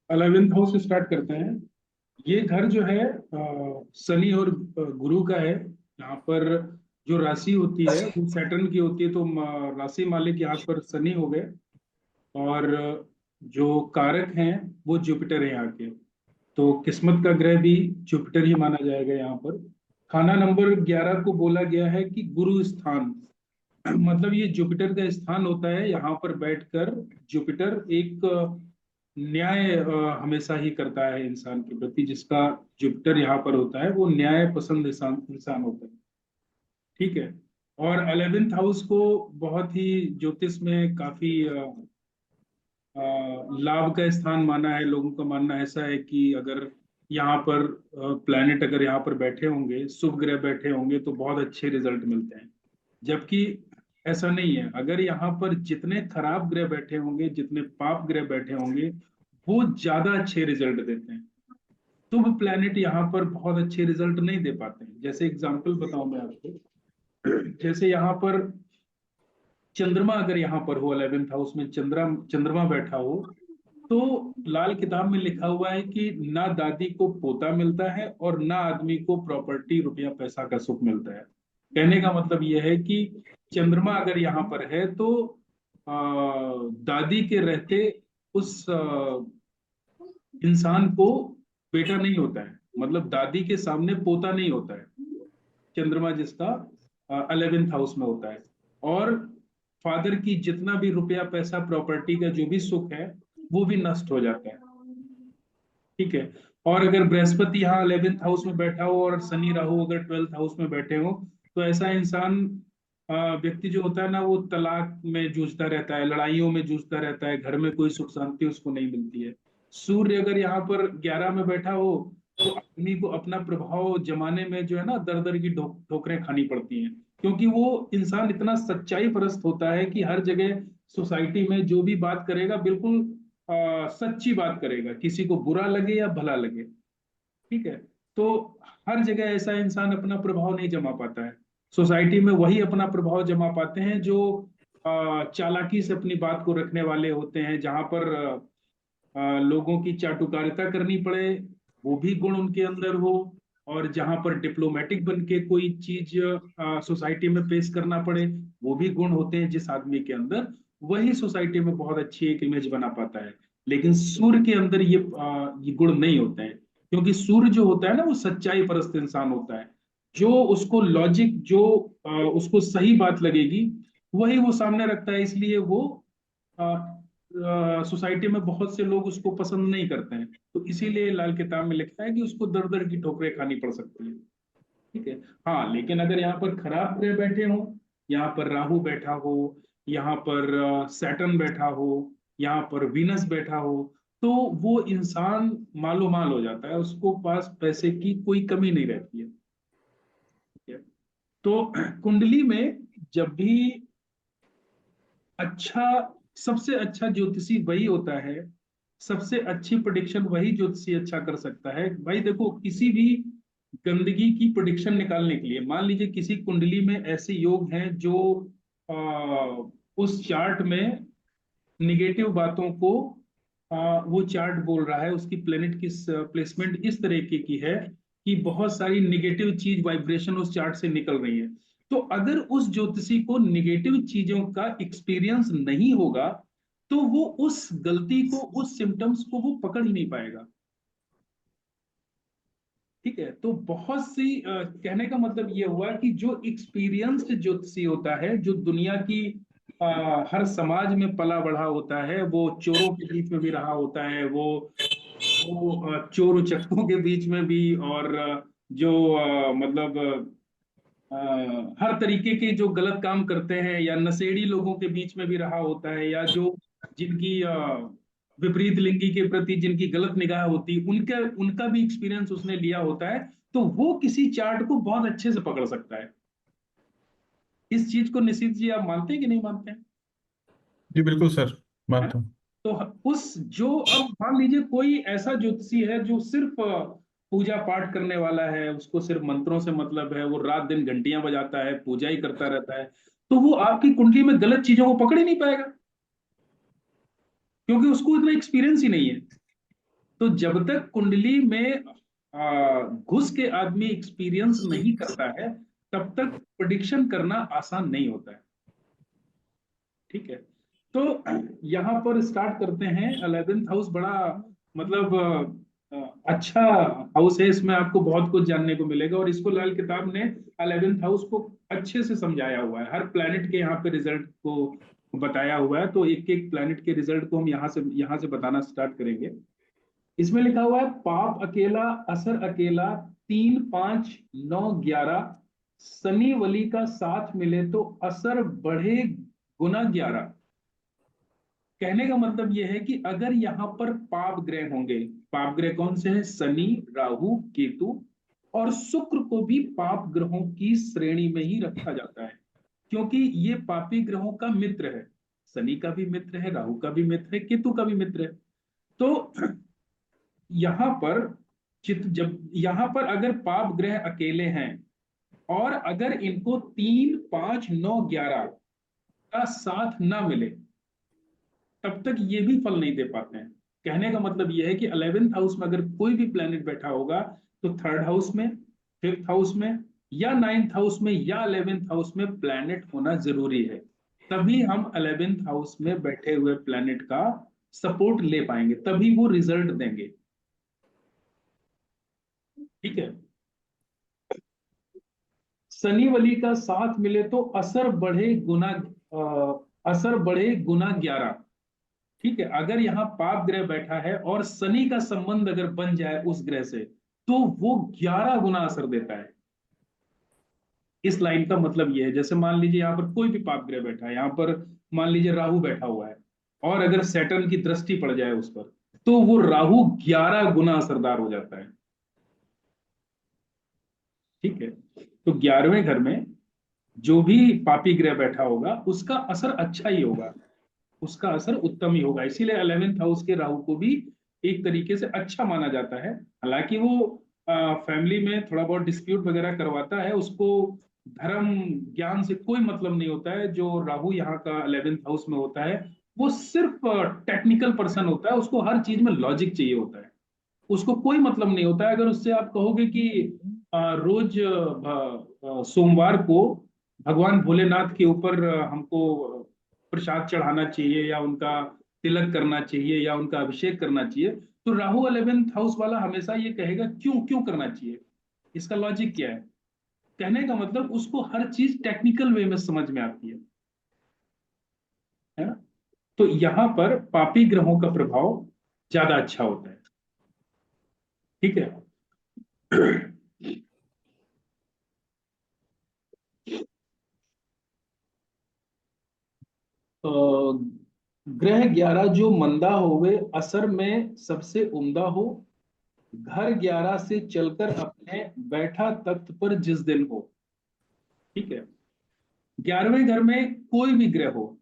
11th house से start करते हैं। ये घर जो है शनि और गुरु का है। यहाँ पर जो राशि होती है वो सैटर्न की होती है, तो राशि मालिक यहाँ पर शनि हो गए। और जो कारक हैं वो जुपिटर है यहाँ के। तो किस्मत का ग्रह भी जुपिटर ही माना जाएगा यहाँ पर। खाना नंबर 11 को बोला गया है कि गुरु स्थान, मतलब ये जुपिटर का स्थान होता है। यहाँ पर बैठकर जुपिटर एक न्याय हमेशा ही करता है इंसान के प्रति। जिसका जुपिटर यहाँ पर होता है वो न्याय पसंद इंसान इंसान होता है। ठीक है। और 11th हाउस को बहुत ही ज्योतिष में काफी लाभ का स्थान माना है। लोगों का मानना ऐसा है कि अगर यहाँ पर प्लैनेट अगर यहाँ पर बैठे होंगे, शुभ ग्रह बैठे होंगे, तो बहुत अच्छे रिजल्ट मिलते हैं। जबकि ऐसा नहीं है। अगर यहाँ पर जितने खराब ग्रह बैठे होंगे, जितने पाप ग्रह बैठे होंगे, वो ज्यादा अच्छे रिजल्ट देते हैं। शुभ प्लैनेट यहाँ पर बहुत अच्छे रिजल्ट नहीं दे पाते हैं। जैसे एग्जांपल बताऊं मैं आपको, जैसे यहाँ पर चंद्रमा अगर यहाँ पर हो, 11th हाउस में चंद्रमा बैठा हो, तो लाल किताब में लिखा हुआ है कि ना दादी को पोता मिलता है और ना आदमी को प्रॉपर्टी रुपया पैसा का सुख मिलता है। कहने का मतलब यह है कि चंद्रमा अगर यहाँ पर है तो दादी के रहते उस इंसान को बेटा नहीं होता है, मतलब दादी के सामने पोता नहीं होता है। चंद्रमा जिसका 11th हाउस में होता है। और फादर की जितना भी रुपया पैसा प्रॉपर्टी का जो भी सुख है वो भी नष्ट हो जाता है। ठीक है। और अगर बृहस्पति यहाँ 11th हाउस में बैठा हो और शनि राहु अगर 12th हाउस में बैठे हो, तो ऐसा इंसान व्यक्ति जो होता है ना, वो तलाक में जूझता रहता है, लड़ाइयों में जूझता रहता है, घर में कोई सुख शांति उसको नहीं मिलती है। सूर्य अगर यहाँ पर 11 में बैठा हो, तो आदमी को अपना प्रभाव जमाने में जो है ना दर दर की ठोकरें खानी पड़ती हैं। क्योंकि वो इंसान इतना सच्चाई परस्त होता है कि हर जगह सोसाइटी में जो भी बात करेगा बिल्कुल सच्ची बात करेगा, किसी को बुरा लगे या भला लगे। ठीक है। तो हर जगह ऐसा इंसान अपना प्रभाव नहीं जमा पाता है। सोसाइटी में वही अपना प्रभाव जमा पाते हैं जो चालाकी से अपनी बात को रखने वाले होते हैं। जहां पर लोगों की चाटुकारिता करनी पड़े, वो भी गुण उनके अंदर हो। और जहां पर डिप्लोमेटिक बन के कोई चीज सोसाइटी में पेश करना पड़े, वो भी गुण होते हैं जिस आदमी के अंदर। वही सोसाइटी में बहुत अच्छी एक इमेज बना पाता है। लेकिन सूर्य के अंदर ये गुण नहीं होते हैं। क्योंकि सूर्य जो होता है ना, वो सच्चाई परस्त इंसान होता है। जो उसको लॉजिक, जो उसको सही बात लगेगी, वही वो सामने रखता है। इसलिए वो सोसाइटी में बहुत से लोग उसको पसंद नहीं करते हैं। तो इसीलिए लाल किताब में लिखा है कि उसको दर दर की ठोकरें खानी पड़ सकती है। ठीक है। हाँ, लेकिन अगर यहाँ पर खराब ग्रह बैठे हो, यहाँ पर राहु बैठा हो, यहाँ पर सैटर्न बैठा हो, यहाँ पर वीनस बैठा हो, तो वो इंसान मालो माल हो जाता है। उसको पास पैसे की कोई कमी नहीं रहती है। ठीक है। तो कुंडली में जब भी अच्छा, सबसे अच्छा ज्योतिषी वही होता है, सबसे अच्छी प्रेडिक्शन वही ज्योतिषी अच्छा कर सकता है। भाई देखो, किसी भी गंदगी की प्रेडिक्शन निकालने के लिए, मान लीजिए किसी कुंडली में ऐसे योग हैं जो उस चार्ट में निगेटिव बातों को वो चार्ट बोल रहा है, उसकी प्लेनेट की प्लेसमेंट इस तरीके की है कि बहुत सारी निगेटिव चीज वाइब्रेशन उस चार्ट से निकल रही है। तो अगर उस ज्योतिषी को निगेटिव चीजों का एक्सपीरियंस नहीं होगा, तो वो उस गलती को, उस सिम्टम्स को वो पकड़ ही नहीं पाएगा। ठीक है। तो बहुत सी कहने का मतलब ये हुआ कि जो एक्सपीरियंस्ड ज्योतिषी होता है, जो दुनिया की हर समाज में पला बढ़ा होता है, वो चोरों के बीच में भी रहा होता है, वो चोर उचक्कों के बीच में भी, और जो मतलब हर तरीके के जो गलत काम करते हैं या नशेड़ी लोगों के बीच में भी रहा होता है, या जो जिनकी विपरीत लिंगी के प्रति जिनकी गलत निगाह होती, उनका उनका भी एक्सपीरियंस उसने लिया होता है। तो वो किसी चार्ट को बहुत अच्छे से पकड़ सकता है। इस चीज को निश्चित जी आप मानते हैं कि नहीं मानते हैं? जी बिल्कुल सर, है? मानता हूँ। तो उस जो, अब मान लीजिए कोई ऐसा ज्योतिषी है जो सिर्फ पूजा पाठ करने वाला है, उसको सिर्फ मंत्रों से मतलब है, वो रात दिन घंटियां बजाता है, पूजा ही करता रहता है, तो वो आपकी कुंडली में गलत चीजों को पकड़ ही नहीं पाएगा। क्योंकि उसको इतना एक्सपीरियंस ही नहीं है। तो जब तक कुंडली में घुस के आदमी एक्सपीरियंस नहीं करता है, तब तक प्रिडिक्शन करना आसान नहीं होता है। ठीक है, तो यहाँ पर स्टार्ट करते हैं। 11th हाउस बड़ा मतलब अच्छा हाउस है, इसमें आपको बहुत कुछ जानने को मिलेगा, और इसको लाल किताब ने 11th हाउस को अच्छे से समझाया हुआ है। हर प्लैनेट के यहाँ पे रिजल्ट को बताया हुआ है, तो एक एक प्लैनेट के रिजल्ट को हम यहाँ से बताना स्टार्ट करेंगे। इसमें लिखा हुआ है पाप अकेला, असर अकेला, 3 5 9 11, शनि वली का साथ मिले तो असर बढ़े गुना 11। कहने का मतलब यह है कि अगर यहाँ पर पाप ग्रह होंगे, पाप ग्रह कौन से हैं? शनि, राहु, केतु और शुक्र को भी पाप ग्रहों की श्रेणी में ही रखा जाता है, क्योंकि ये पापी ग्रहों का मित्र है। शनि का भी मित्र है, राहु का भी मित्र है, केतु का भी मित्र है। तो यहाँ पर चित जब यहाँ पर अगर पाप ग्रह अकेले हैं और अगर इनको 3 5 9 11 का साथ ना मिले, तब तक ये भी फल नहीं दे पाते हैं। कहने का मतलब यह है कि 11th हाउस में अगर कोई भी प्लेनेट बैठा होगा, तो 3rd हाउस में, 5th हाउस में, या 9th हाउस में, या 11th हाउस में प्लेनेट होना जरूरी है। तभी हम 11th हाउस में बैठे हुए प्लेनेट का सपोर्ट ले पाएंगे, तभी वो रिजल्ट देंगे। ठीक है, शनि वली का साथ मिले तो असर बढ़े गुना 11। ठीक है, अगर यहाँ पाप ग्रह बैठा है और शनि का संबंध अगर बन जाए उस ग्रह से, तो वो 11 गुना असर देता है। इस लाइन का मतलब ये है, जैसे मान लीजिए यहाँ पर कोई भी पाप ग्रह बैठा है, यहाँ पर मान लीजिए राहु बैठा हुआ है, और अगर सैटर्न की दृष्टि पड़ जाए उस पर, तो वो राहु 11 गुना असरदार हो जाता है। ठीक है, तो 11वें घर में जो भी पापी ग्रह बैठा होगा उसका असर अच्छा ही होगा, उसका असर उत्तम ही होगा। इसीलिए 11th हाउस के राहु को भी एक तरीके से अच्छा माना जाता है। हालांकि वो फैमिली में थोड़ा बहुत डिस्प्यूट वगैरह करवाता है, उसको धर्म ज्ञान से कोई मतलब नहीं होता है। जो राहु यहाँ का 11th हाउस में होता है, वो सिर्फ टेक्निकल पर्सन होता है, उसको हर चीज में लॉजिक चाहिए होता है, उसको कोई मतलब नहीं होता है। अगर उससे आप कहोगे कि रोज सोमवार को भगवान भोलेनाथ के ऊपर हमको प्रसाद चढ़ाना चाहिए, या उनका तिलक करना चाहिए, या उनका अभिषेक करना चाहिए, तो राहु 11th हाउस वाला हमेशा ये कहेगा क्यों क्यों करना चाहिए, इसका लॉजिक क्या है। कहने का मतलब उसको हर चीज टेक्निकल वे में समझ में आती है ना। तो यहाँ पर पापी ग्रहों का प्रभाव ज्यादा अच्छा होता है। ठीक है, अ, ग्रह 11 जो मंदा होवे, असर में सबसे उम्दा हो, घर 11 से चलकर अपने बैठा तख्त पर जिस दिन हो। ठीक है, 11वें घर में कोई भी ग्रह हो,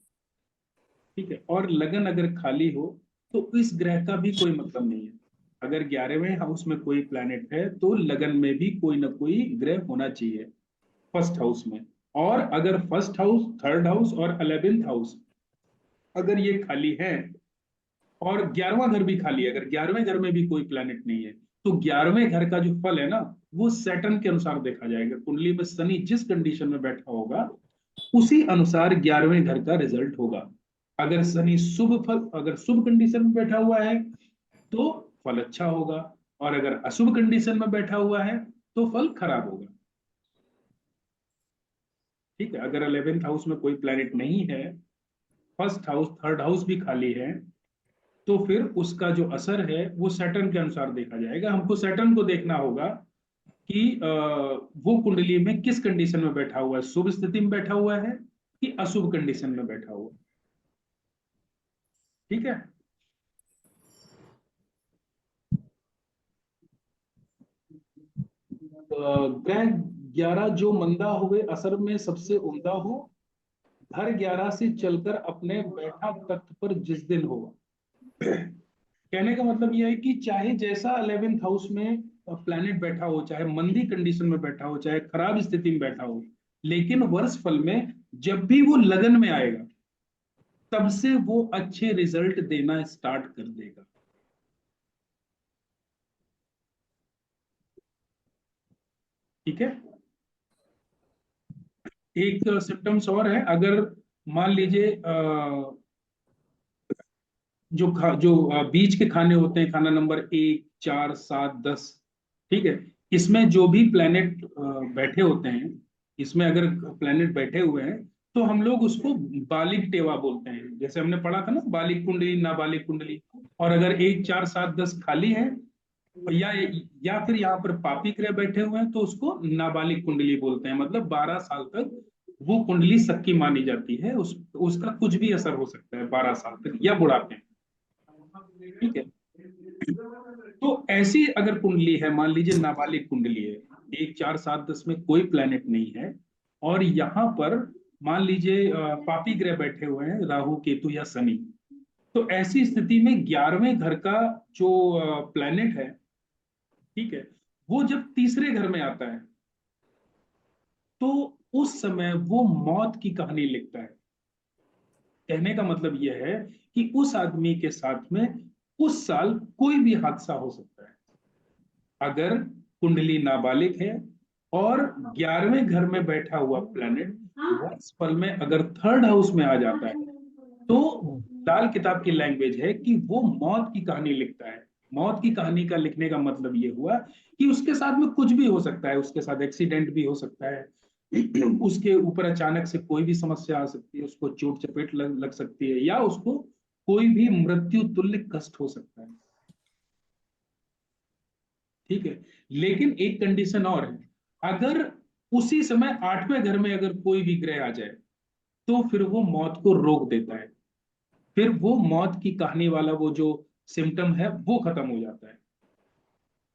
ठीक है, और लगन अगर खाली हो, तो इस ग्रह का भी कोई मतलब नहीं है। अगर 11वें हाउस में कोई प्लैनेट है, तो लगन में भी कोई ना कोई ग्रह होना चाहिए फर्स्ट हाउस में। और अगर फर्स्ट हाउस, 3rd हाउस और 11th हाउस अगर ये खाली है, और 11वां घर भी खाली है, अगर 11वें घर में भी कोई प्लैनेट नहीं है, तो 11वें घर का जो फल है ना, वो सैटर्न के अनुसार देखा जाएगा। कुंडली में शनि जिस कंडीशन में बैठा होगा, उसी अनुसार 11वें घर का रिजल्ट होगा। अगर शनि अगर शुभ कंडीशन में बैठा हुआ है, तो फल अच्छा होगा, और अगर अशुभ कंडीशन में बैठा हुआ है, तो फल खराब होगा। ठीक है, अगर 11th हाउस में कोई प्लैनेट नहीं है, फर्स्ट हाउस 3rd हाउस भी खाली है, तो फिर उसका जो असर है वो सैटर्न के अनुसार देखा जाएगा। हमको सैटर्न को देखना होगा कि वो कुंडली में किस कंडीशन में बैठा हुआ है, शुभ स्थिति में बैठा हुआ है कि अशुभ कंडीशन में बैठा हुआ है। ठीक है, ग्रह 11 जो मंदा हुए, असर में सबसे उम्दा हो, घर 11 से चलकर अपने बैठा तख्त पर जिस दिन हो। कहने का मतलब यह है कि चाहे जैसा 11th हाउस में प्लैनेट बैठा हो, चाहे मंदी कंडीशन में बैठा हो, चाहे खराब स्थिति में बैठा हो, लेकिन वर्ष फल में जब भी वो लगन में आएगा, तब से वो अच्छे रिजल्ट देना स्टार्ट कर देगा। ठीक है। एक सिम्टम्स और है, अगर मान लीजिए जो बीच के खाने होते हैं, खाना नंबर 1, 4, 7, 10, ठीक है, इसमें जो भी प्लेनेट बैठे होते हैं, इसमें अगर प्लेनेट बैठे हुए हैं तो हम लोग उसको बालिक टेवा बोलते हैं। जैसे हमने पढ़ा था ना, बालिक कुंडली, नाबालिग कुंडली। और अगर 1, 4, 7, 10 खाली है, या फिर यहाँ पर पापी ग्रह बैठे हुए हैं, तो उसको नाबालिग कुंडली बोलते हैं। मतलब 12 साल तक वो कुंडली सक्की मानी जाती है, उसका कुछ भी असर हो सकता है 12 साल तक या बुढ़ापे में। ठीक है। तो ऐसी अगर कुंडली है, मान लीजिए नाबालिग कुंडली है, 1, 4, 7, 10 में कोई प्लेनेट नहीं है, और यहाँ पर मान लीजिए पापी ग्रह बैठे हुए हैं, राहु, केतु या शनि, तो ऐसी स्थिति में 11वें घर का जो प्लेनेट है, ठीक है, वो जब तीसरे घर में आता है, तो उस समय वो मौत की कहानी लिखता है। कहने का मतलब यह है कि उस आदमी के साथ में उस साल कोई भी हादसा हो सकता है। अगर कुंडली नाबालिग है और 11वें घर में बैठा हुआ प्लैनेट वर्ष फल में अगर थर्ड हाउस में आ जाता है, तो लाल किताब की लैंग्वेज है कि वो मौत की कहानी लिखता है। मौत की कहानी का लिखने का मतलब ये हुआ कि उसके साथ में कुछ भी हो सकता है, उसके साथ एक्सीडेंट भी हो सकता है, उसके ऊपर अचानक से कोई भी समस्या आ सकती है, उसको चोट चपेट लग सकती है, या उसको कोई भी मृत्यु तुल्य कष्ट हो सकता है। ठीक है। लेकिन एक कंडीशन और है, अगर उसी समय 8वें घर में अगर कोई भी ग्रह आ जाए, तो फिर वो मौत को रोक देता है। फिर वो मौत की कहानी वाला वो जो सिम्टम है वो खत्म हो जाता है।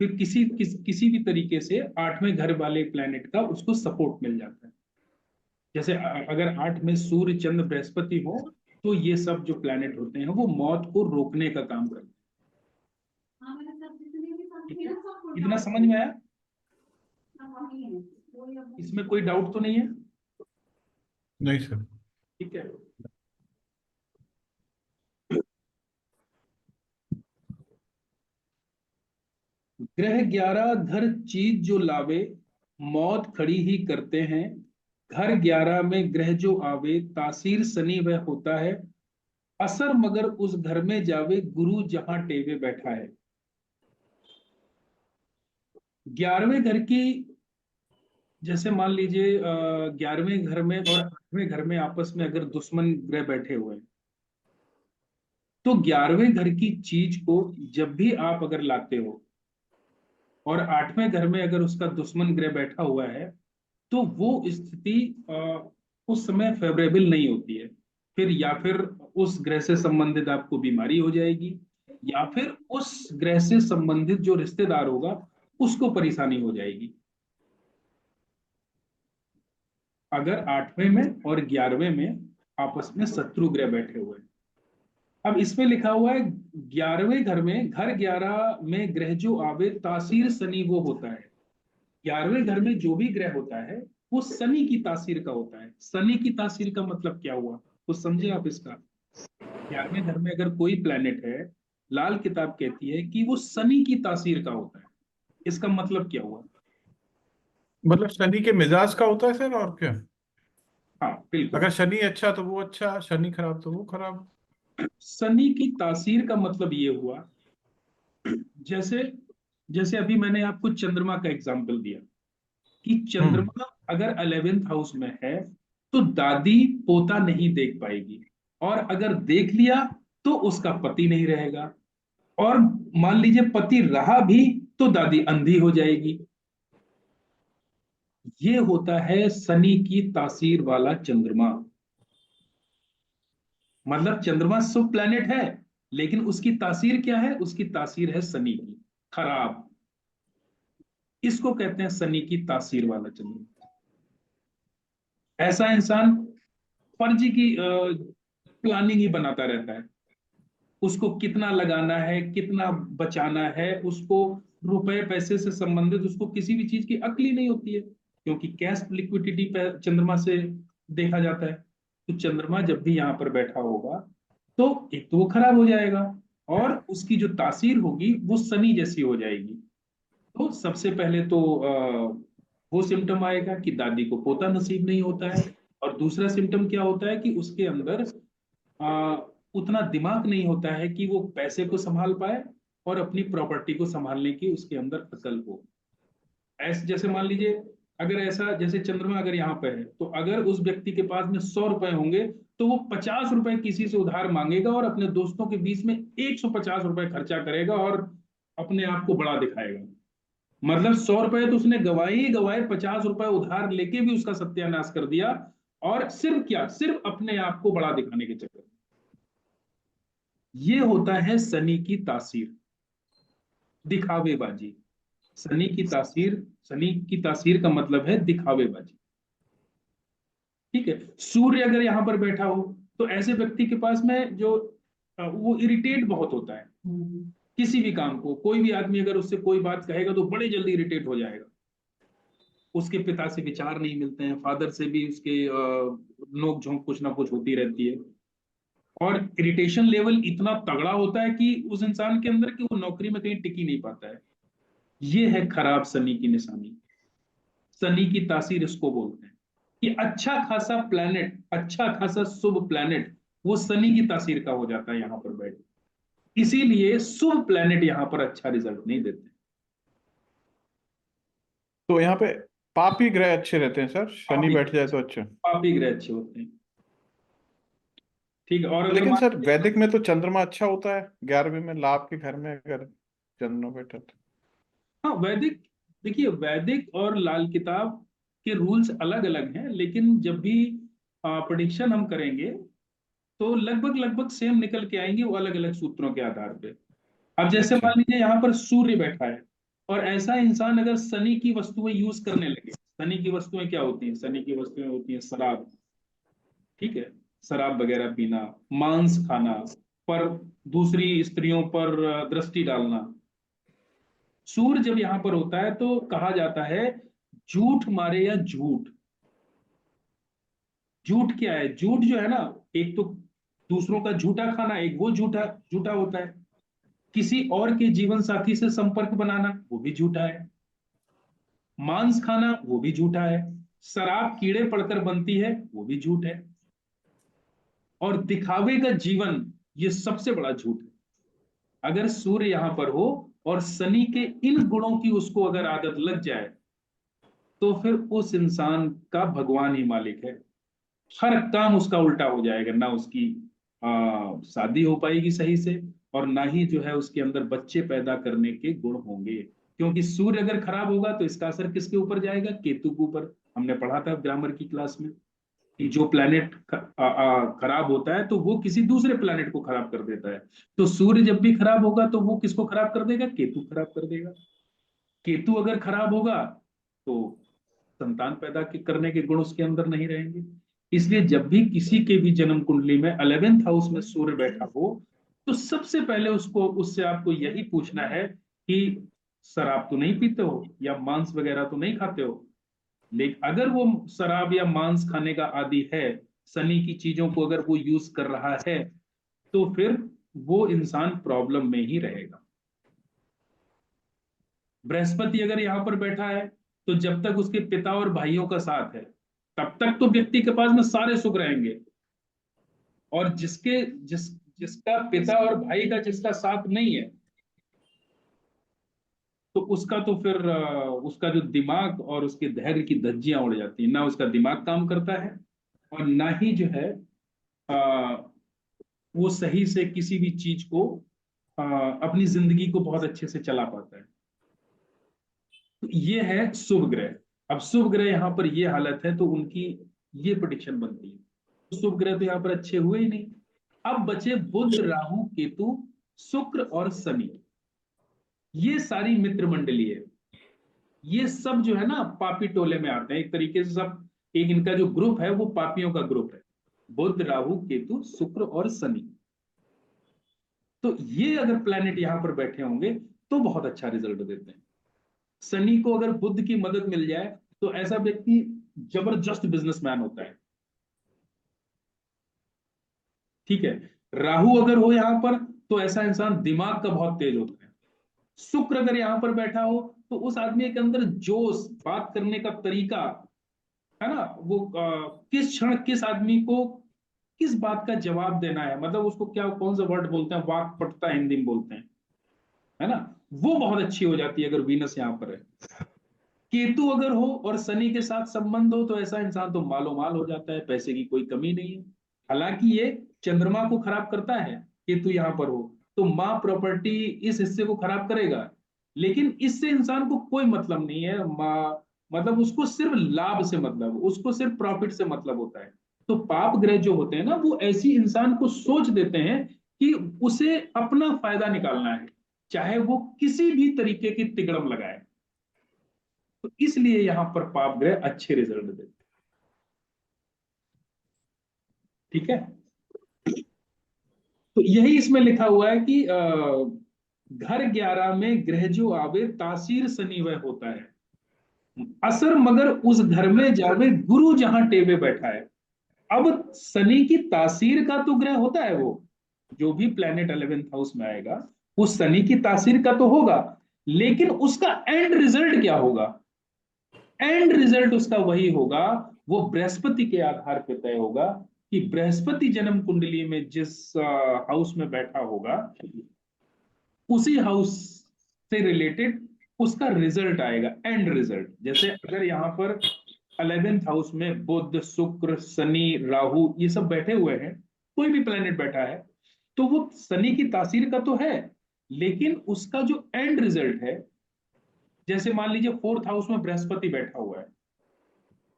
फिर किसी भी तरीके से 8वें घर वाले प्लेनेट का उसको सपोर्ट मिल जाता है। जैसे अगर 8 में सूर्य, चंद्र, बृहस्पति हो, तो ये सब जो प्लेनेट होते हैं वो मौत को रोकने का काम करते हैं। ठीक है, इतना समझ में आया? इसमें कोई डाउट तो नहीं है? नहीं सर। ठीक है। ग्रह 11 घर चीज जो लावे, मौत खड़ी ही करते हैं। घर 11 में ग्रह जो आवे, तासीर शनि वह होता है। असर मगर उस घर में जावे, गुरु जहां टेवे बैठा है। 11वें घर की, जैसे मान लीजिए 11वें घर में और 8वें घर में आपस में अगर दुश्मन ग्रह बैठे हुए हैं, तो 11वें घर की चीज को जब भी आप अगर लाते हो और 8वें घर में अगर उसका दुश्मन ग्रह बैठा हुआ है, तो वो स्थिति उस समय फेवरेबल नहीं होती है। फिर या फिर उस ग्रह से संबंधित आपको बीमारी हो जाएगी, या फिर उस ग्रह से संबंधित जो रिश्तेदार होगा उसको परेशानी हो जाएगी। अगर 8वें में और 11वें में आपस में शत्रु ग्रह बैठे हुए हैं। अब इसमें लिखा हुआ है 11वें घर में, घर 11 में ग्रह जो आवे, तासीर शनि वो होता है। 11वें घर में जो भी ग्रह होता है वो शनि की तासीर का होता है। शनि की तासीर का मतलब क्या हुआ, कुछ समझे आप इसका? 11वें घर में अगर कोई प्लेनेट है, लाल किताब कहती है कि वो शनि की तासीर का होता है। इसका मतलब क्या हुआ? मतलब शनि के मिजाज का होता है सर, और क्या? हाँ बिल्कुल। अगर शनि अच्छा तो वो अच्छा, शनि खराब तो वो खराब। शनि की तासीर का मतलब ये हुआ, जैसे जैसे अभी मैंने आपको चंद्रमा का एग्जांपल दिया कि हम्म। चंद्रमा अगर 11th हाउस में है, तो दादी पोता नहीं देख पाएगी, और अगर देख लिया तो उसका पति नहीं रहेगा, और मान लीजिए पति रहा भी तो दादी अंधी हो जाएगी। ये होता है शनि की तासीर वाला चंद्रमा। मतलब चंद्रमा शुभ प्लैनेट है, लेकिन उसकी तासीर क्या है? उसकी तासीर है शनि की, खराब। इसको कहते हैं शनि की तासीर वाला चंद्रमा। ऐसा इंसान फर्जी की प्लानिंग ही बनाता रहता है। उसको कितना लगाना है, कितना बचाना है, उसको रुपए पैसे से संबंधित उसको किसी भी चीज की अक्ल ही नहीं होती है, क्योंकि कैश लिक्विडिटी पे चंद्रमा से देखा जाता है। तो चंद्रमा जब भी यहाँ पर बैठा होगा, तो एक तो वो खराब हो जाएगा, और उसकी जो तासीर होगी वो शनि जैसी हो जाएगी। तो सबसे पहले तो वो सिम्टम आएगा कि दादी को पोता नसीब नहीं होता है। और दूसरा सिम्टम क्या होता है कि उसके अंदर आ, उतना दिमाग नहीं होता है कि वो पैसे को संभाल पाए और अपनी प्रॉपर्टी को संभालने की उसके अंदर अकल हो। ऐसे जैसे मान लीजिए, अगर ऐसा जैसे चंद्रमा अगर यहाँ पे है, तो अगर उस व्यक्ति के पास में 100 रुपए होंगे, तो वो 50 रुपए किसी से उधार मांगेगा और अपने दोस्तों के बीच में 150 रुपए खर्चा करेगा और अपने आप को बड़ा दिखाएगा। मतलब 100 रुपए तो उसने गवाए ही गवाए, 50 रुपए उधार लेके भी उसका सत्यानाश कर दिया। और सिर्फ क्या, सिर्फ अपने आप को बड़ा दिखाने के चक्कर में। ये होता है शनि की तासीर, दिखावेबाजी। शनि की तासीर, शनि की तासीर का मतलब है दिखावेबाजी। ठीक है। सूर्य अगर यहाँ पर बैठा हो, तो ऐसे व्यक्ति के पास में जो वो इरिटेट बहुत होता है। किसी भी काम को, कोई भी आदमी अगर उससे कोई बात कहेगा तो बड़े जल्दी इरिटेट हो जाएगा। उसके पिता से विचार नहीं मिलते हैं, फादर से भी उसके नोक झोंक कुछ ना कुछ होती रहती है। और इरिटेशन लेवल इतना तगड़ा होता है कि उस इंसान के अंदर कि वो नौकरी में कहीं टिक ही नहीं पाता है। ये है खराब शनि की निशानी। शनि की तासीर इसको बोलते हैं कि अच्छा खासा प्लैनेट, अच्छा खासा शुभ प्लैनेट वो शनि की तासीर का हो जाता है यहाँ पर बैठ। इसीलिए शुभ प्लैनेट यहाँ पर अच्छा रिजल्ट नहीं देते। तो यहाँ पे पापी ग्रह अच्छे रहते हैं सर, शनि पापी बैठ जाए तो अच्छा। पापी ग्रह अच्छे होते हैं। ठीक है। और अगर लेकिन मान सर लीजिए, वैदिक में तो चंद्रमा अच्छा होता है, 11वीं में लाभ के घर में अगर चंद्रमा बैठा तो। हाँ वैदिक, देखिए वैदिक और लाल किताब के रूल्स अलग अलग हैं, लेकिन जब भी प्रिडिक्शन हम करेंगे तो लगभग लगभग सेम निकल के आएंगे, वो अलग अलग सूत्रों के आधार पे। अब जैसे अच्छा। मान लीजिए यहाँ पर सूर्य बैठा है, और ऐसा इंसान अगर शनि की वस्तुएं यूज करने लगे। शनि की वस्तुएं क्या होती हैं? शनि की वस्तुएं होती हैं शराब। ठीक है। शराब वगैरह पीना, मांस खाना, पर दूसरी स्त्रियों पर दृष्टि डालना। सूर्य जब यहाँ पर होता है तो कहा जाता है झूठ मारे या झूठ। झूठ क्या है? झूठ जो है ना, एक तो दूसरों का झूठा खाना, एक वो झूठा झूठा होता है। किसी और के जीवन साथी से संपर्क बनाना, वो भी झूठा है। मांस खाना, वो भी झूठा है। शराब कीड़े पड़कर बनती है, वो भी झूठ है। और दिखावे का जीवन, ये सबसे बड़ा झूठ है। अगर सूर्य यहां पर हो और शनि के इन गुणों की उसको अगर आदत लग जाए, तो फिर उस इंसान का भगवान ही मालिक है। हर काम उसका उल्टा हो जाएगा, ना उसकी शादी हो पाएगी सही से, और ना ही जो है उसके अंदर बच्चे पैदा करने के गुण होंगे। क्योंकि सूर्य अगर खराब होगा तो इसका असर किसके ऊपर जाएगा? केतु के ऊपर। हमने पढ़ा था ग्रामर की क्लास में कि जो प्लैनेट खराब होता है तो वो किसी दूसरे प्लैनेट को खराब कर देता है। तो सूर्य जब भी खराब होगा तो वो किसको खराब कर देगा? केतु खराब कर देगा। केतु अगर खराब होगा तो संतान पैदा करने के गुण उसके अंदर नहीं रहेंगे। इसलिए जब भी किसी के भी जन्म कुंडली में 11th हाउस में सूर्य बैठा हो, तो सबसे पहले उसको, उससे आपको यही पूछना है कि शराब तो नहीं पीते हो या मांस वगैरह तो नहीं खाते हो। लेकिन अगर वो शराब या मांस खाने का आदी है, शनि की चीजों को अगर वो यूज कर रहा है, तो फिर वो इंसान प्रॉब्लम में ही रहेगा। बृहस्पति अगर यहाँ पर बैठा है, तो जब तक उसके पिता और भाइयों का साथ है, तब तक तो व्यक्ति के पास में सारे सुख रहेंगे। और जिसका पिता और भाई का जिसका साथ नहीं है, तो उसका तो फिर उसका जो दिमाग और उसके धैर्य की धज्जियां उड़ जाती है। ना उसका दिमाग काम करता है, और ना ही जो है अ, वो सही से किसी भी चीज को, अपनी जिंदगी को बहुत अच्छे से चला पाता है। तो ये है शुभ ग्रह। अब शुभ ग्रह यहाँ पर ये हालत है तो उनकी ये प्रिडिक्शन बनती है। तो शुभ ग्रह तो यहाँ पर अच्छे हुए ही नहीं। अब बचे बुध, राहु, केतु, शुक्र और शनि। ये सारी मित्र मंडली है। ये सब जो है ना पापी टोले में आते हैं एक तरीके से सब। एक इनका जो ग्रुप है वो पापियों का ग्रुप है। बुध, राहु, केतु, शुक्र और शनि। तो ये अगर प्लैनेट यहाँ पर बैठे होंगे तो बहुत अच्छा रिजल्ट देते हैं। शनि को अगर बुध की मदद मिल जाए तो ऐसा व्यक्ति जबरदस्त बिजनेसमैन होता है। ठीक है। राहु अगर हो यहां पर तो ऐसा इंसान दिमाग का बहुत तेज होता है। शुक्र अगर यहां पर बैठा हो तो उस आदमी के अंदर जोश, बात करने का तरीका, है ना, वो किस क्षण किस आदमी को किस बात का जवाब देना है, मतलब उसको क्या, कौन सा वर्ड बोलते हैं, वाक्पटुता हिंदी में बोलते हैं, है ना, वो बहुत अच्छी हो जाती है अगर वीनस यहाँ पर है। केतु अगर हो और शनि के साथ संबंध हो तो ऐसा इंसान तो मालो माल हो जाता है, पैसे की कोई कमी नहीं है। हालांकि ये चंद्रमा को खराब करता है, केतु यहाँ पर हो तो माँ प्रॉपर्टी इस हिस्से को खराब करेगा, लेकिन इससे इंसान को कोई मतलब नहीं है, माँ मतलब उसको सिर्फ लाभ से मतलब, उसको सिर्फ प्रॉफिट से मतलब होता है। तो पाप ग्रह जो होते हैं ना, वो ऐसी इंसान को सोच देते हैं कि उसे अपना फायदा निकालना है, चाहे वो किसी भी तरीके की तिकड़म लगाए। तो इसलिए यहां पर पाप ग्रह अच्छे रिजल्ट देते हैं। ठीक है, तो यही इसमें लिखा हुआ है कि घर 11 में ग्रह जो आवे तासीर शनि वह होता है, असर मगर उस घर में जावे गुरु जहां टेवे बैठा है। अब शनि की तासीर का तो ग्रह होता है, वो जो भी प्लेनेट 11th हाउस में आएगा वो शनि की तासीर का तो होगा, लेकिन उसका एंड रिजल्ट क्या होगा? एंड रिजल्ट उसका वही होगा, वो बृहस्पति के आधार पर तय होगा कि बृहस्पति जन्म कुंडली में जिस हाउस में बैठा होगा उसी हाउस से रिलेटेड उसका रिजल्ट आएगा, एंड रिजल्ट। जैसे अगर यहाँ पर 11th हाउस में बुध, शुक्र, शनि, राहु ये सब बैठे हुए हैं, कोई भी प्लेनेट बैठा है, तो वो शनि की तासीर का तो है, लेकिन उसका जो एंड रिजल्ट है, जैसे मान लीजिए 4th हाउस में बृहस्पति बैठा हुआ है,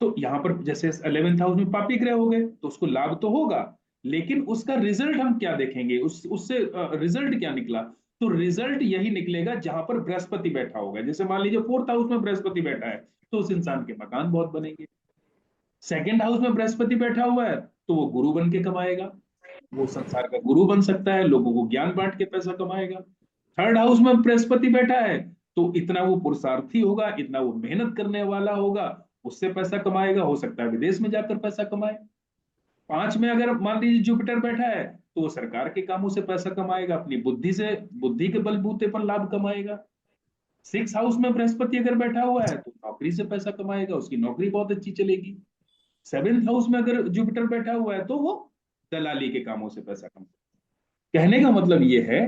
तो यहां पर जैसे 11th हाउस में पापी ग्रह हो गए तो उसको लाभ तो होगा, लेकिन उसका रिजल्ट हम क्या देखेंगे, उससे रिजल्ट क्या निकला? तो रिजल्ट यही निकलेगा जहां पर बृहस्पति बैठा होगा। जैसे मान लीजिए 4th हाउस में बृहस्पति बैठा है तो उस इंसान के मकान बहुत बनेंगे। 2nd हाउस में बृहस्पति बैठा हुआ है तो वो गुरु बन के कमाएगा, वो संसार का गुरु बन सकता है, लोगों को ज्ञान बांट के पैसा कमाएगा। 3rd हाउस में बृहस्पति बैठा है तो इतना वो पुरुषार्थी होगा, इतना वो मेहनत करने वाला होगा, उससे पैसा कमाएगा, हो सकता है विदेश में जाकर पैसा कमाए। 5 में अगर मान लीजिए जुपिटर बैठा है तो वो सरकार के कामों से पैसा कमाएगा, अपनी बुद्धि से, बुद्धि के बलबूते पर लाभ कमाएगा। 6 हाउस में बृहस्पति अगर बैठा हुआ है तो नौकरी से पैसा कमाएगा, उसकी नौकरी बहुत अच्छी चलेगी। 7th हाउस में अगर जुपिटर बैठा हुआ है तो वो दलाली के कामों से पैसा कमाएगा। कहने का मतलब ये है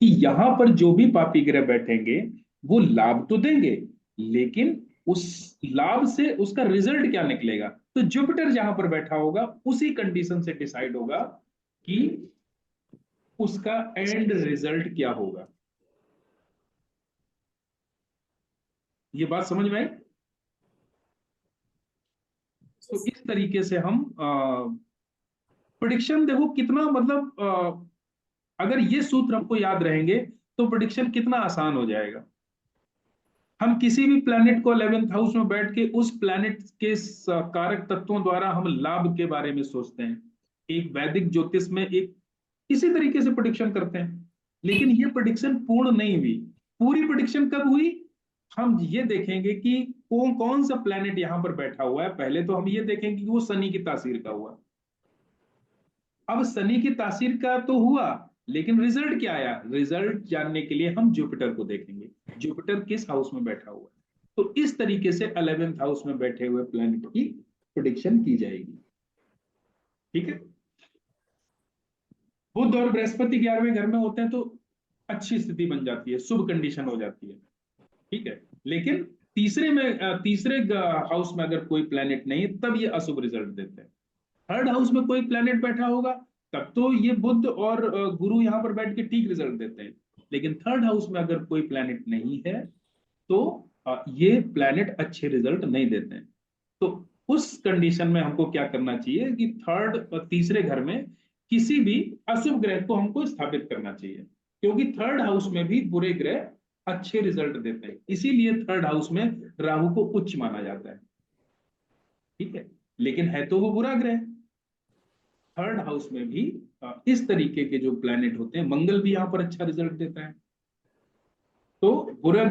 कि यहां पर जो भी पापी ग्रह बैठेंगे वो लाभ तो देंगे, लेकिन उस लाभ से उसका रिजल्ट क्या निकलेगा? तो जुपिटर जहां पर बैठा होगा उसी कंडीशन से डिसाइड होगा कि उसका एंड रिजल्ट क्या होगा। ये बात समझ में आई? तो इस तरीके से हम प्रिडिक्शन, देखो कितना मतलब अगर ये सूत्र हमको याद रहेंगे तो प्रिडिक्शन कितना आसान हो जाएगा। हम किसी भी प्लैनेट को 11th हाउस में बैठ के उस प्लैनेट के कारक तत्वों द्वारा हम लाभ के बारे में सोचते हैं, एक वैदिक ज्योतिष में एक इसी तरीके से प्रिडिक्शन करते हैं, लेकिन ये प्रिडिक्शन पूर्ण नहीं हुई। पूरी प्रिडिक्शन कब हुई? हम ये देखेंगे कि कौन कौन सा प्लैनेट यहां पर बैठा हुआ है, पहले तो हम ये देखेंगे कि वो शनि की तासीर का हुआ। अब शनि की तासीर का तो हुआ, लेकिन रिजल्ट क्या आया? रिजल्ट जानने के लिए हम जुपिटर को देखेंगे, जुपिटर किस हाउस में बैठा हुआ है। तो इस तरीके से 11th हाउस में बैठे हुए प्लैनेट की प्रेडिक्शन की जाएगी। ठीक है, बुध और बृहस्पति 11वें घर में होते हैं तो अच्छी स्थिति बन जाती है, शुभ कंडीशन हो जाती है। ठीक है, लेकिन तीसरे हाउस में अगर कोई प्लैनेट नहीं तब ये अशुभ रिजल्ट देते हैं। 3rd हाउस में कोई प्लैनेट बैठा होगा तब तो ये बुध और गुरु यहाँ पर बैठ के ठीक रिजल्ट देते हैं, लेकिन 3rd हाउस में अगर कोई प्लैनेट नहीं है तो ये प्लैनेट अच्छे रिजल्ट नहीं देते हैं। तो उस कंडीशन में हमको क्या करना चाहिए कि तीसरे घर में किसी भी अशुभ ग्रह को हमको स्थापित करना चाहिए, क्योंकि 3rd हाउस में भी बुरे ग्रह अच्छे रिजल्ट देते हैं, इसीलिए 3rd हाउस में राहु को उच्च माना जाता है। ठीक है, लेकिन है तो वो बुरा ग्रह। 3rd हाउस में भी इस तरीके के जो प्लैनेट होते हैं, मंगल भी यहाँ पर अच्छा रिजल्ट देता है, तो बुरा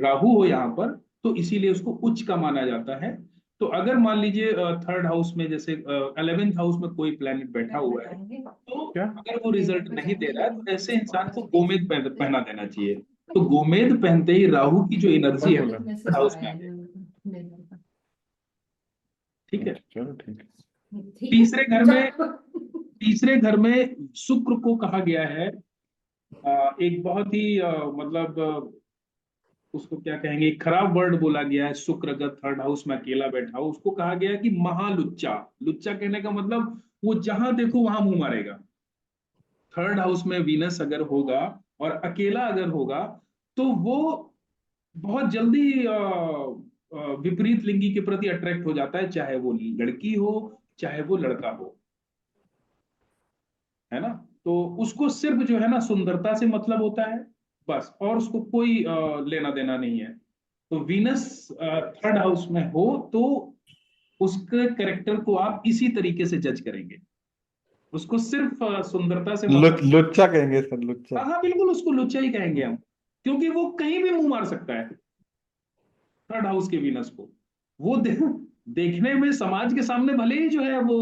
राहु हो यहाँ पर तो इसीलिए उसको उच्च का माना जाता है। तो अगर मान लीजिए 3rd हाउस में जैसे 11th हाउस में कोई प्लैनेट बैठा हुआ है तो क्या? अगर वो रिजल्ट नहीं दे रहा है तो ऐसे इंसान को गोमेद पहना देना चाहिए। तो गोमेद पहनते ही राहु की जो एनर्जी है बोला थर्ड हाउस में आ गई। ठीक है। चलो ठीक है। तीसरे घर में, तीसरे घर में शुक्र को कहा गया है एक बहुत ही मतलब उसको क्या कहेंगे, एक खराब वर्ड बोला गया है। शुक्र अगर थर्ड हाउस में अकेला बैठा हो, उसको कहा गया है कि महालुच्चा। लुच्चा कहने का मतलब वो जहां देखो वहां मुंह मारेगा। थर्ड हाउस में वीनस अगर होगा और अकेला अगर होगा, तो वो बहुत जल्दी विपरीत लिंगी के प्रति अट्रैक्ट हो जाता है, चाहे वो लड़की हो चाहे वो लड़का हो, है ना। तो उसको सिर्फ जो है ना सुंदरता से मतलब होता है बस, और उसको कोई लेना देना नहीं है। तो वीनस थर्ड हाउस में हो तो उसके कैरेक्टर को आप इसी तरीके से जज करेंगे। उसको सिर्फ सुंदरता से मतलब। लुच्चा कहेंगे सर, लुच्चा। हाँ हाँ बिल्कुल, उसको लुच्चा ही कहेंगे हम, क्योंकि वो कहीं भी मुंह मार सकता है थर्ड हाउस के वीनस को। वो देखने में समाज के सामने भले ही जो है वो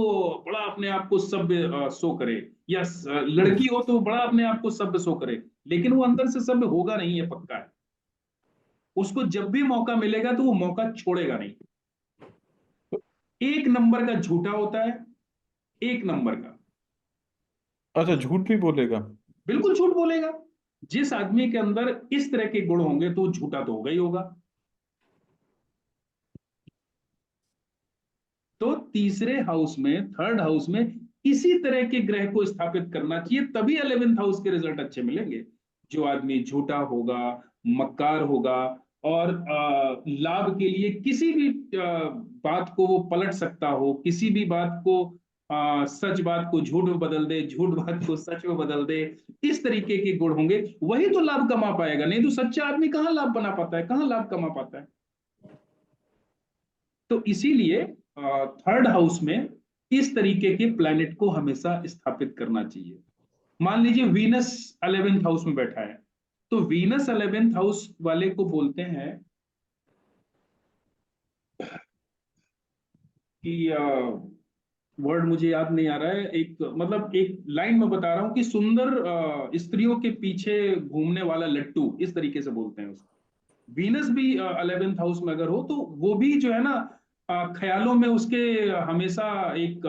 बड़ा अपने आप को सभ्य शो करे, या लड़की हो तो बड़ा अपने आप को सभ्य शो करे, लेकिन वो अंदर से सभ्य होगा नहीं, है पक्का है। उसको जब भी मौका मिलेगा तो वो मौका छोड़ेगा नहीं। एक नंबर का झूठा होता है, एक नंबर का। अच्छा, झूठ भी बोलेगा? बिल्कुल झूठ बोलेगा। जिस आदमी के अंदर इस तरह के गुण होंगे तो झूठा तो होगा ही होगा। तो तीसरे हाउस में, थर्ड हाउस में इसी तरह के ग्रह को स्थापित करना चाहिए, तभी 11th हाउस के रिजल्ट अच्छे मिलेंगे। जो आदमी झूठा होगा, मक्कार होगा, और लाभ के लिए किसी भी बात को वो पलट सकता हो, किसी भी बात को सच बात को झूठ में बदल दे, झूठ बात को सच में बदल दे, इस तरीके के गुण होंगे, वही तो लाभ कमा पाएगा। नहीं तो सच्चा आदमी कहाँ लाभ बना पाता है, कहाँ लाभ कमा पाता है। तो इसीलिए थर्ड हाउस में इस तरीके के प्लैनेट को हमेशा स्थापित करना चाहिए। मान लीजिए वीनस 11th हाउस में बैठा है, तो वीनस 11th हाउस वाले को बोलते हैं कि वर्ड मुझे याद नहीं आ रहा है, एक मतलब एक लाइन में बता रहा हूं कि सुंदर स्त्रियों के पीछे घूमने वाला लट्टू, इस तरीके से बोलते हैं उसको। वीनस भी 11th हाउस में अगर हो तो वो भी जो है ना ख्यालों में उसके हमेशा एक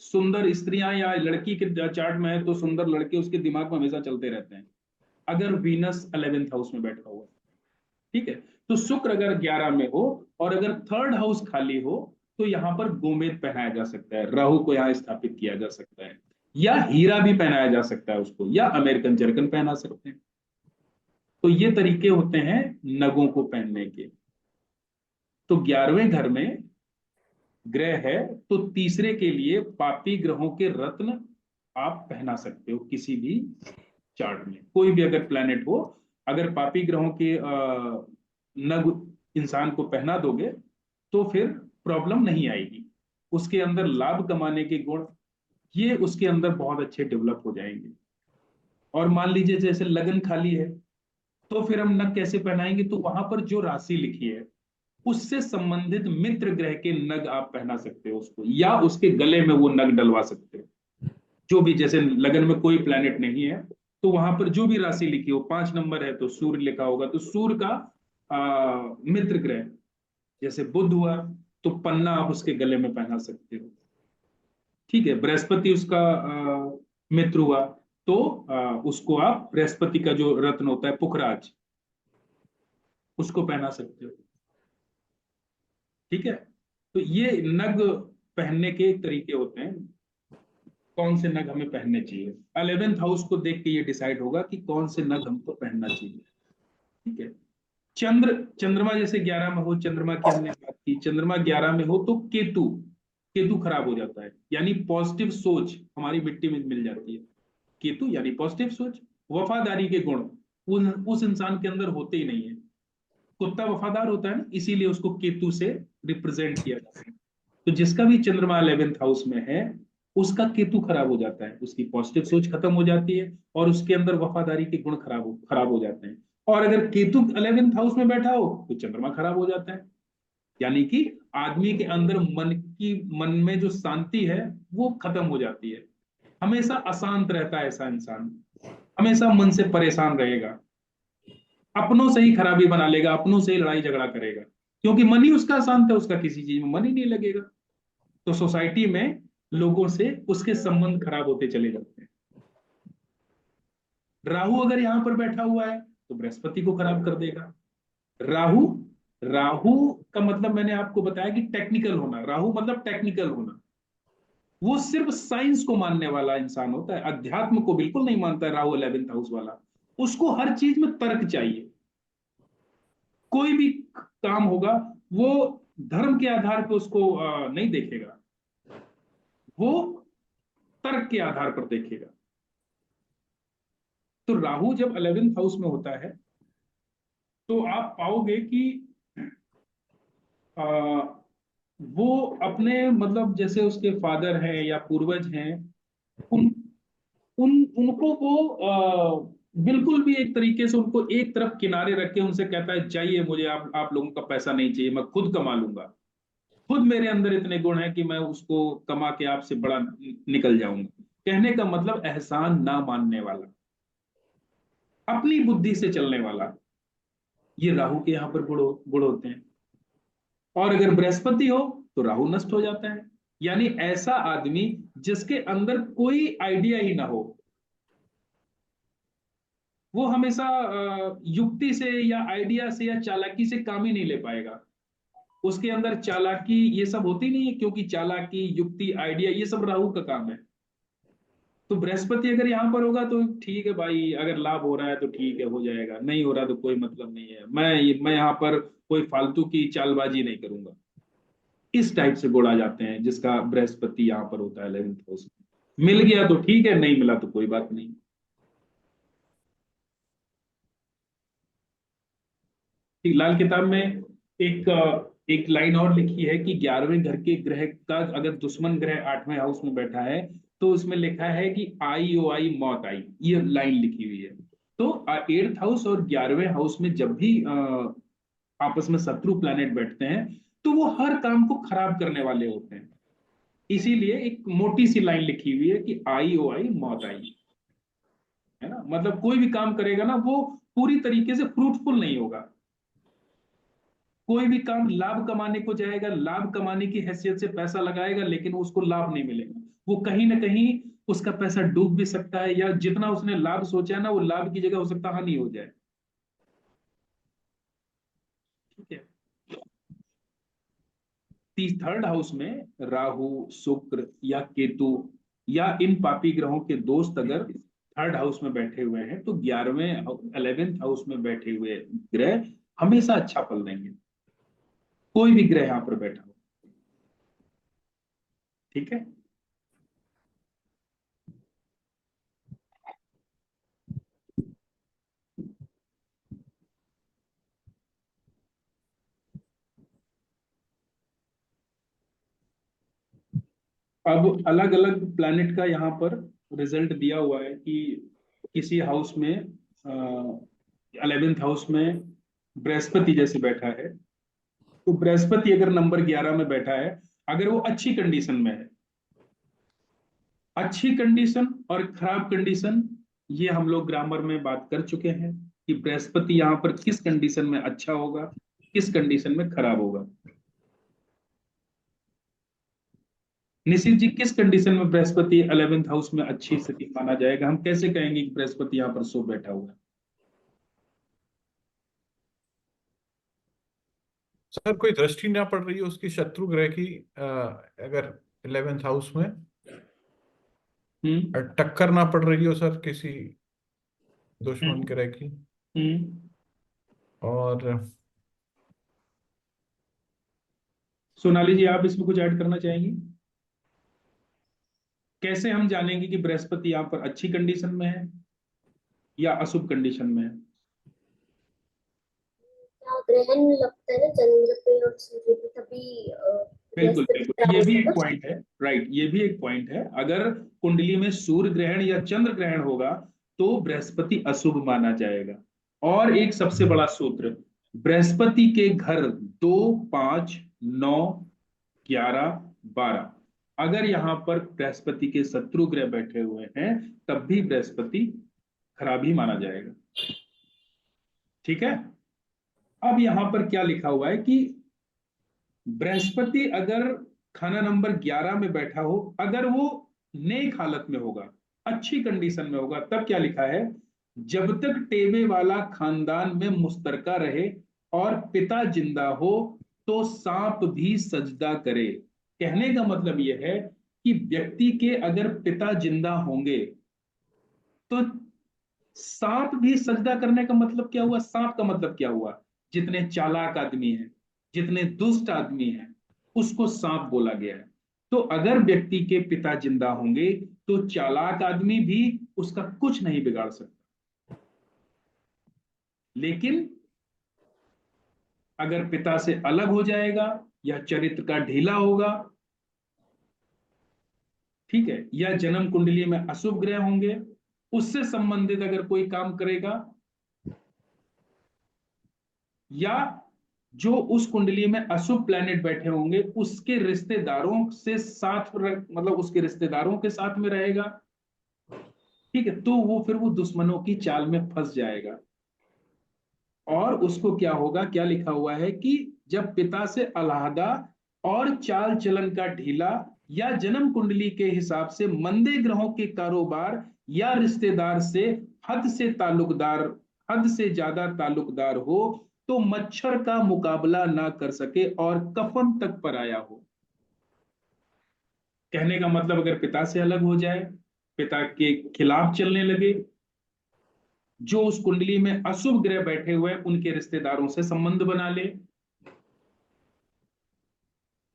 सुंदर स्त्रियां या लड़की के चार्ट में है तो सुंदर लड़के उसके दिमाग में हमेशा चलते रहते हैं, अगर वीनस 11th हाउस में बैठा हुआ है। ठीक है। तो शुक्र अगर 11 में हो और अगर थर्ड हाउस खाली हो, तो यहाँ पर गोमेद पहनाया जा सकता है, राहु को यहाँ स्थापित किया जा सकता है, या हीरा भी पहनाया जा सकता है उसको, या अमेरिकन जर्कन पहना सकते हैं। तो ये तरीके होते हैं नगों को पहनने के। तो 11वें घर में ग्रह है, तो तीसरे के लिए पापी ग्रहों के रत्न आप पहना सकते हो किसी भी चार्ट में। कोई भी अगर प्लैनेट हो, अगर पापी ग्रहों के नग इंसान को पहना दोगे तो फिर प्रॉब्लम नहीं आएगी। उसके अंदर लाभ कमाने के गुण, ये उसके अंदर बहुत अच्छे डेवलप हो जाएंगे। और मान लीजिए जैसे लगन खाली है, तो फिर हम नग कैसे पहनाएंगे, तो वहां पर जो राशि लिखी है उससे संबंधित मित्र ग्रह के नग आप पहना सकते हो उसको, या उसके गले में वो नग डलवा सकते हो। जो भी, जैसे लगन में कोई प्लैनेट नहीं है तो वहां पर जो भी राशि लिखी हो, 5 नंबर है तो सूर्य लिखा होगा, तो सूर्य का मित्र ग्रह जैसे बुध हुआ, तो पन्ना आप उसके गले में पहना सकते हो। ठीक है। बृहस्पति उसका मित्र हुआ, तो उसको आप बृहस्पति का जो रत्न होता है पुखराज, उसको पहना सकते हो। ठीक है। तो ये नग पहनने के तरीके होते हैं, कौन से नग हमें पहनने चाहिए। 11th हाउस को देख के ये डिसाइड होगा कि कौन से नग हमको पहनना चाहिए। ठीक है। चंद्रमा जैसे 11 में हो, चंद्रमा की हमने बात की, चंद्रमा 11 में हो तो केतु, केतु खराब हो जाता है, यानी पॉजिटिव सोच हमारी मिट्टी में मिल जाती है। केतु यानी पॉजिटिव सोच, वफादारी के गुण उस इंसान के अंदर होते ही नहीं है। कुत्ता वफादार होता है ना, इसीलिए उसको केतु से रिप्रेजेंट किया जाता है। तो जिसका भी चंद्रमा 11th हाउस में है, उसका केतु खराब हो जाता है, उसकी पॉजिटिव सोच खत्म हो जाती है, और उसके अंदर वफादारी के गुण खराब हो जाते हैं। और अगर केतु 11th हाउस में बैठा हो तो चंद्रमा खराब हो जाता है, यानी कि आदमी के अंदर मन में जो शांति है वो खत्म हो जाती है। हमेशा अशांत रहता है ऐसा इंसान, हमेशा मन से परेशान रहेगा। अपनों से ही खराबी बना लेगा, अपनों से ही लड़ाई झगड़ा करेगा, क्योंकि मन ही उसका शांत है, उसका किसी चीज में मन ही नहीं लगेगा। तो सोसाइटी में लोगों से उसके संबंध खराब होते चले जाते हैं। राहु अगर यहां पर बैठा हुआ है तो बृहस्पति को खराब कर देगा। राहु, राहु का मतलब मैंने आपको बताया कि टेक्निकल होना, राहु मतलब टेक्निकल होना। वो सिर्फ साइंस को मानने वाला इंसान होता है, अध्यात्म को बिल्कुल नहीं मानता है राहु 11th हाउस वाला। उसको हर चीज में तर्क चाहिए। कोई भी काम होगा वो धर्म के आधार पर उसको नहीं देखेगा, वो तर्क के आधार पर देखेगा। तो राहु जब 11th हाउस में होता है तो आप पाओगे कि आ, वो अपने मतलब जैसे उसके फादर हैं या पूर्वज हैं, उन उन उनको वो बिल्कुल भी एक तरीके से उनको एक तरफ किनारे रख के उनसे कहता है जाइए, मुझे आप लोगों का पैसा नहीं चाहिए, मैं खुद कमा लूंगा। खुद मेरे अंदर इतने गुण हैं कि मैं उसको कमा के आपसे बड़ा निकल जाऊंगा। कहने का मतलब एहसान ना मानने वाला, अपनी बुद्धि से चलने वाला, ये राहु के यहाँ पर गुण होते हैं। और अगर बृहस्पति हो तो राहु नष्ट हो जाता है। यानी ऐसा आदमी जिसके अंदर कोई आइडिया ही ना हो, वो हमेशा युक्ति से या आइडिया से या चालाकी से काम ही नहीं ले पाएगा। उसके अंदर चालाकी ये सब होती नहीं है, क्योंकि चालाकी, युक्ति, आइडिया ये सब राहु का काम है। तो बृहस्पति अगर यहाँ पर होगा तो ठीक है भाई, अगर लाभ हो रहा है तो ठीक है, हो जाएगा, नहीं हो रहा तो कोई मतलब नहीं है, मैं यहाँ पर कोई फालतू की चालबाजी नहीं करूंगा। इस टाइप से गोड़ा जाते हैं जिसका बृहस्पति यहाँ पर होता है 11th हाउस में। मिल गया तो ठीक है, नहीं मिला तो कोई बात नहीं। ठीक, लाल किताब में एक एक लाइन और लिखी है कि 11वें घर के ग्रह का अगर दुश्मन ग्रह 8वें हाउस में बैठा है तो उसमें लिखा है कि आई ओ आई, मौत आई, ये लाइन लिखी हुई है। तो 8th हाउस और 11वें हाउस में जब भी आपस में शत्रु प्लैनेट बैठते हैं तो वो हर काम को खराब करने वाले होते हैं। इसीलिए एक मोटी सी लाइन लिखी हुई है कि आई ओ आई, मौत आई। है ना, मतलब कोई भी काम करेगा ना वो पूरी तरीके से फ्रूटफुल नहीं होगा। कोई भी काम लाभ कमाने को जाएगा, लाभ कमाने की हैसियत से पैसा लगाएगा, लेकिन उसको लाभ नहीं मिलेगा। वो कहीं ना कहीं उसका पैसा डूब भी सकता है, या जितना उसने लाभ सोचा है ना वो लाभ की जगह हो सकता है हानि हो जाए। ठीक है। थर्ड हाउस में राहु, शुक्र या केतु या इन पापी ग्रहों के दोस्त अगर थर्ड हाउस में बैठे हुए हैं तो 11वें 11th हाउस में बैठे हुए ग्रह हमेशा अच्छा फल देंगे, कोई भी ग्रह यहाँ पर बैठा हो। ठीक है। अब अलग अलग प्लैनेट का यहाँ पर रिजल्ट दिया हुआ है कि किसी हाउस में 11th हाउस में बृहस्पति जैसे बैठा है, तो बृहस्पति अगर नंबर 11 में बैठा है, अगर वो अच्छी कंडीशन में है, अच्छी कंडीशन और खराब कंडीशन, ये हम लोग ग्रामर में बात कर चुके हैं कि बृहस्पति यहाँ पर किस कंडीशन में अच्छा होगा, किस कंडीशन में खराब होगा। निशित जी, किस कंडीशन में बृहस्पति 11th हाउस में अच्छी स्थिति माना जाएगा? हम कैसे कहेंगे कि बृहस्पति यहाँ पर शुभ बैठा हुआ है? सर कोई दृष्टि ना पड़ रही है उसकी शत्रु ग्रह की, अगर 11th हाउस में हम्म। टक्कर ना पड़ रही हो सर किसी दुश्मन हम्म। ग्रह की। हम्म। और सोनाली जी, आप इसमें कुछ ऐड करना चाहेंगी? कैसे हम जानेंगे कि बृहस्पति यहाँ पर अच्छी कंडीशन में है या अशुभ कंडीशन में है? क्या ग्रहण लगता है ना चंद्र पे और सूर्य पे, तभी बिल्कुल बृहस्पति बिल्कुल, खराब ये भी होता है एक ना। पॉइंट है। राइट, ये भी एक पॉइंट है। अगर कुंडली में सूर्य ग्रहण या चंद्र ग्रहण होगा तो बृहस्पति अशुभ माना जाएगा। और एक सबसे बड़ा सूत्र, बृहस्पति के घर 2, 5, 9, 11, 12, अगर यहाँ पर बृहस्पति के शत्रु ग्रह बैठे हुए हैं तब भी बृहस्पति खराब ही माना जाएगा। ठीक है। अब यहां पर क्या लिखा हुआ है कि बृहस्पति अगर खाना नंबर 11 में बैठा हो, अगर वो नेक हालत में होगा, अच्छी कंडीशन में होगा, तब क्या लिखा है, जब तक टेबे वाला खानदान में मुस्तरका रहे और पिता जिंदा हो तो सांप भी सजदा करे। कहने का मतलब यह है कि व्यक्ति के अगर पिता जिंदा होंगे तो सांप भी सजदा करने का मतलब क्या हुआ, सांप का मतलब क्या हुआ, जितने चालाक आदमी हैं, जितने दुष्ट आदमी हैं, उसको सांप बोला गया है। तो अगर व्यक्ति के पिता जिंदा होंगे तो चालाक आदमी भी उसका कुछ नहीं बिगाड़ सकता। लेकिन अगर पिता से अलग हो जाएगा या चरित्र का ढीला होगा, ठीक है, या जन्म कुंडली में अशुभ ग्रह होंगे, उससे संबंधित अगर कोई काम करेगा, या जो उस कुंडली में अशुभ प्लैनेट बैठे होंगे उसके रिश्तेदारों से साथ मतलब उसके रिश्तेदारों के साथ में रहेगा, ठीक है, तो वो फिर वो दुश्मनों की चाल में फंस जाएगा। और उसको क्या होगा, क्या लिखा हुआ है कि जब पिता से अलहदा और चाल चलन का ढीला या जन्म कुंडली के हिसाब से मंदे ग्रहों के कारोबार या रिश्तेदार से हद से ताल्लुकदार, हद से ज्यादा ताल्लुकदार हो तो मच्छर का मुकाबला ना कर सके और कफन तक पर आया हो। कहने का मतलब अगर पिता से अलग हो जाए, पिता के खिलाफ चलने लगे, जो उस कुंडली में अशुभ ग्रह बैठे हुए उनके रिश्तेदारों से संबंध बना ले,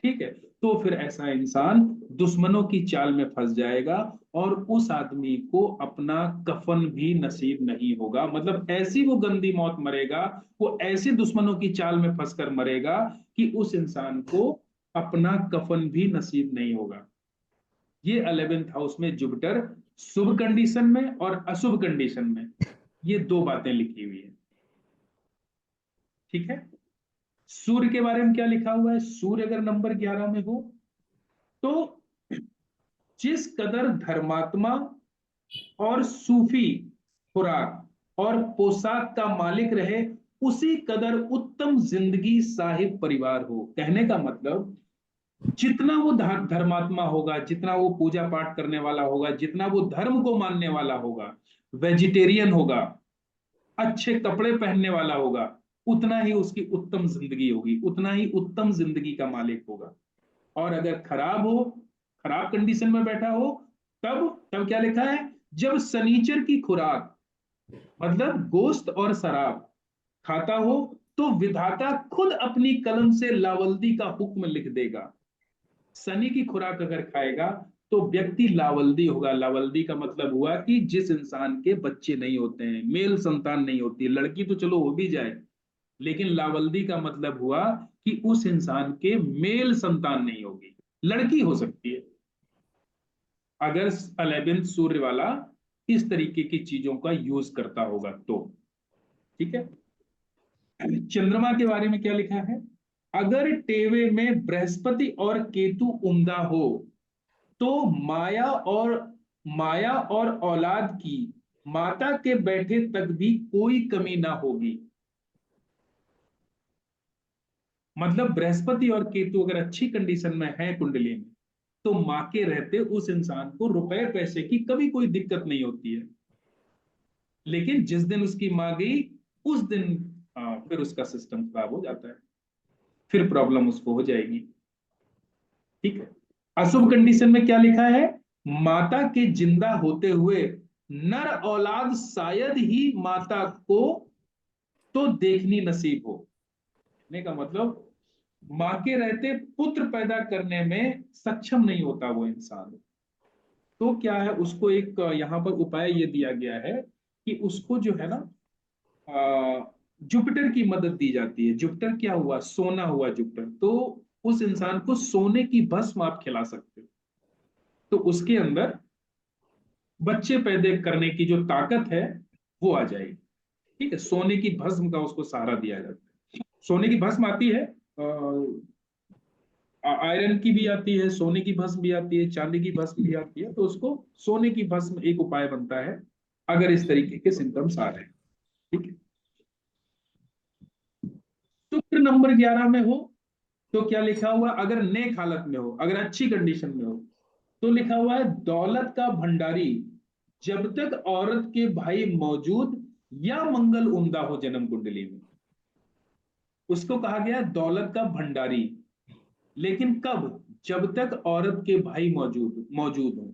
ठीक है, तो फिर ऐसा इंसान दुश्मनों की चाल में फंस जाएगा और उस आदमी को अपना कफन भी नसीब नहीं होगा। मतलब ऐसी वो गंदी मौत मरेगा, वो ऐसे दुश्मनों की चाल में फंसकर मरेगा कि उस इंसान को अपना कफन भी नसीब नहीं होगा। ये 11th हाउस में जुपिटर शुभ कंडीशन में और अशुभ कंडीशन में, ये दो बातें लिखी हुई है, ठीक है। सूर्य के बारे में क्या लिखा हुआ है, सूर्य अगर नंबर 11 में हो तो जिस कदर धर्मात्मा और सूफी खुराक और पोशाक का मालिक रहे, उसी कदर उत्तम जिंदगी साहिब परिवार हो। कहने का मतलब जितना वो धर्मात्मा होगा, जितना वो पूजा पाठ करने वाला होगा, जितना वो धर्म को मानने वाला होगा, वेजिटेरियन होगा, अच्छे कपड़े पहनने वाला होगा, उतना ही उसकी उत्तम जिंदगी होगी, उतना ही उत्तम जिंदगी का मालिक होगा। और अगर खराब हो, खराब कंडीशन में बैठा हो, तब तब क्या लिखा है, जब सनीचर की खुराक मतलब गोश्त और शराब खाता हो तो विधाता खुद अपनी कलम से लावल्दी का हुक्म लिख देगा। शनि की खुराक अगर खाएगा तो व्यक्ति लावल्दी होगा। लावल्दी का मतलब हुआ कि जिस इंसान के बच्चे नहीं होते हैं, मेल संतान नहीं होती है, लड़की तो चलो हो भी जाए, लेकिन लावल्दी का मतलब हुआ कि उस इंसान के मेल संतान नहीं होगी, लड़की हो सकती है अगर 11th सूर्य वाला इस तरीके की चीजों का यूज करता होगा तो, ठीक है। चंद्रमा के बारे में क्या लिखा है, अगर टेवे में बृहस्पति और केतु उम्दा हो तो माया और औलाद की माता के बैठे तक भी कोई कमी ना होगी। मतलब बृहस्पति और केतु अगर अच्छी कंडीशन में है कुंडली में तो मां के रहते उस इंसान को रुपए पैसे की कभी कोई दिक्कत नहीं होती है। लेकिन जिस दिन उसकी मां गई उस दिन फिर उसका सिस्टम खराब हो जाता है, फिर प्रॉब्लम उसको हो जाएगी, ठीक है। अशुभ कंडीशन में क्या लिखा है, माता के जिंदा होते हुए नर औलाद शायद ही माता को तो देखनी नसीब हो। कहने का मतलब मां के रहते पुत्र पैदा करने में सक्षम नहीं होता वो इंसान, तो क्या है, उसको एक यहाँ पर उपाय ये दिया गया है कि उसको जो है ना जुपिटर की मदद दी जाती है। जुपिटर क्या हुआ, सोना हुआ जुपिटर, तो उस इंसान को सोने की भस्म आप खिला सकते हो तो उसके अंदर बच्चे पैदा करने की जो ताकत है वो आ जाएगी, ठीक है। सोने की भस्म का उसको सहारा दिया जाता है। सोने की भस्म आती है, आयरन की भी आती है, सोने की भस्म भी आती है, चांदी की भस्म भी आती है, तो उसको सोने की भस्म एक उपाय बनता है अगर इस तरीके के सिम्टम्स आ रहे हैं, ठीक है। शुक्र नंबर 11 में हो तो क्या लिखा हुआ, अगर नेक हालत में हो, अगर अच्छी कंडीशन में हो, तो लिखा हुआ है दौलत का भंडारी जब तक औरत के भाई मौजूद या मंगल उम्दा हो जन्म कुंडली में। उसको कहा गया दौलत का भंडारी, लेकिन कब? जब तक औरत के भाई मौजूद मौजूद हो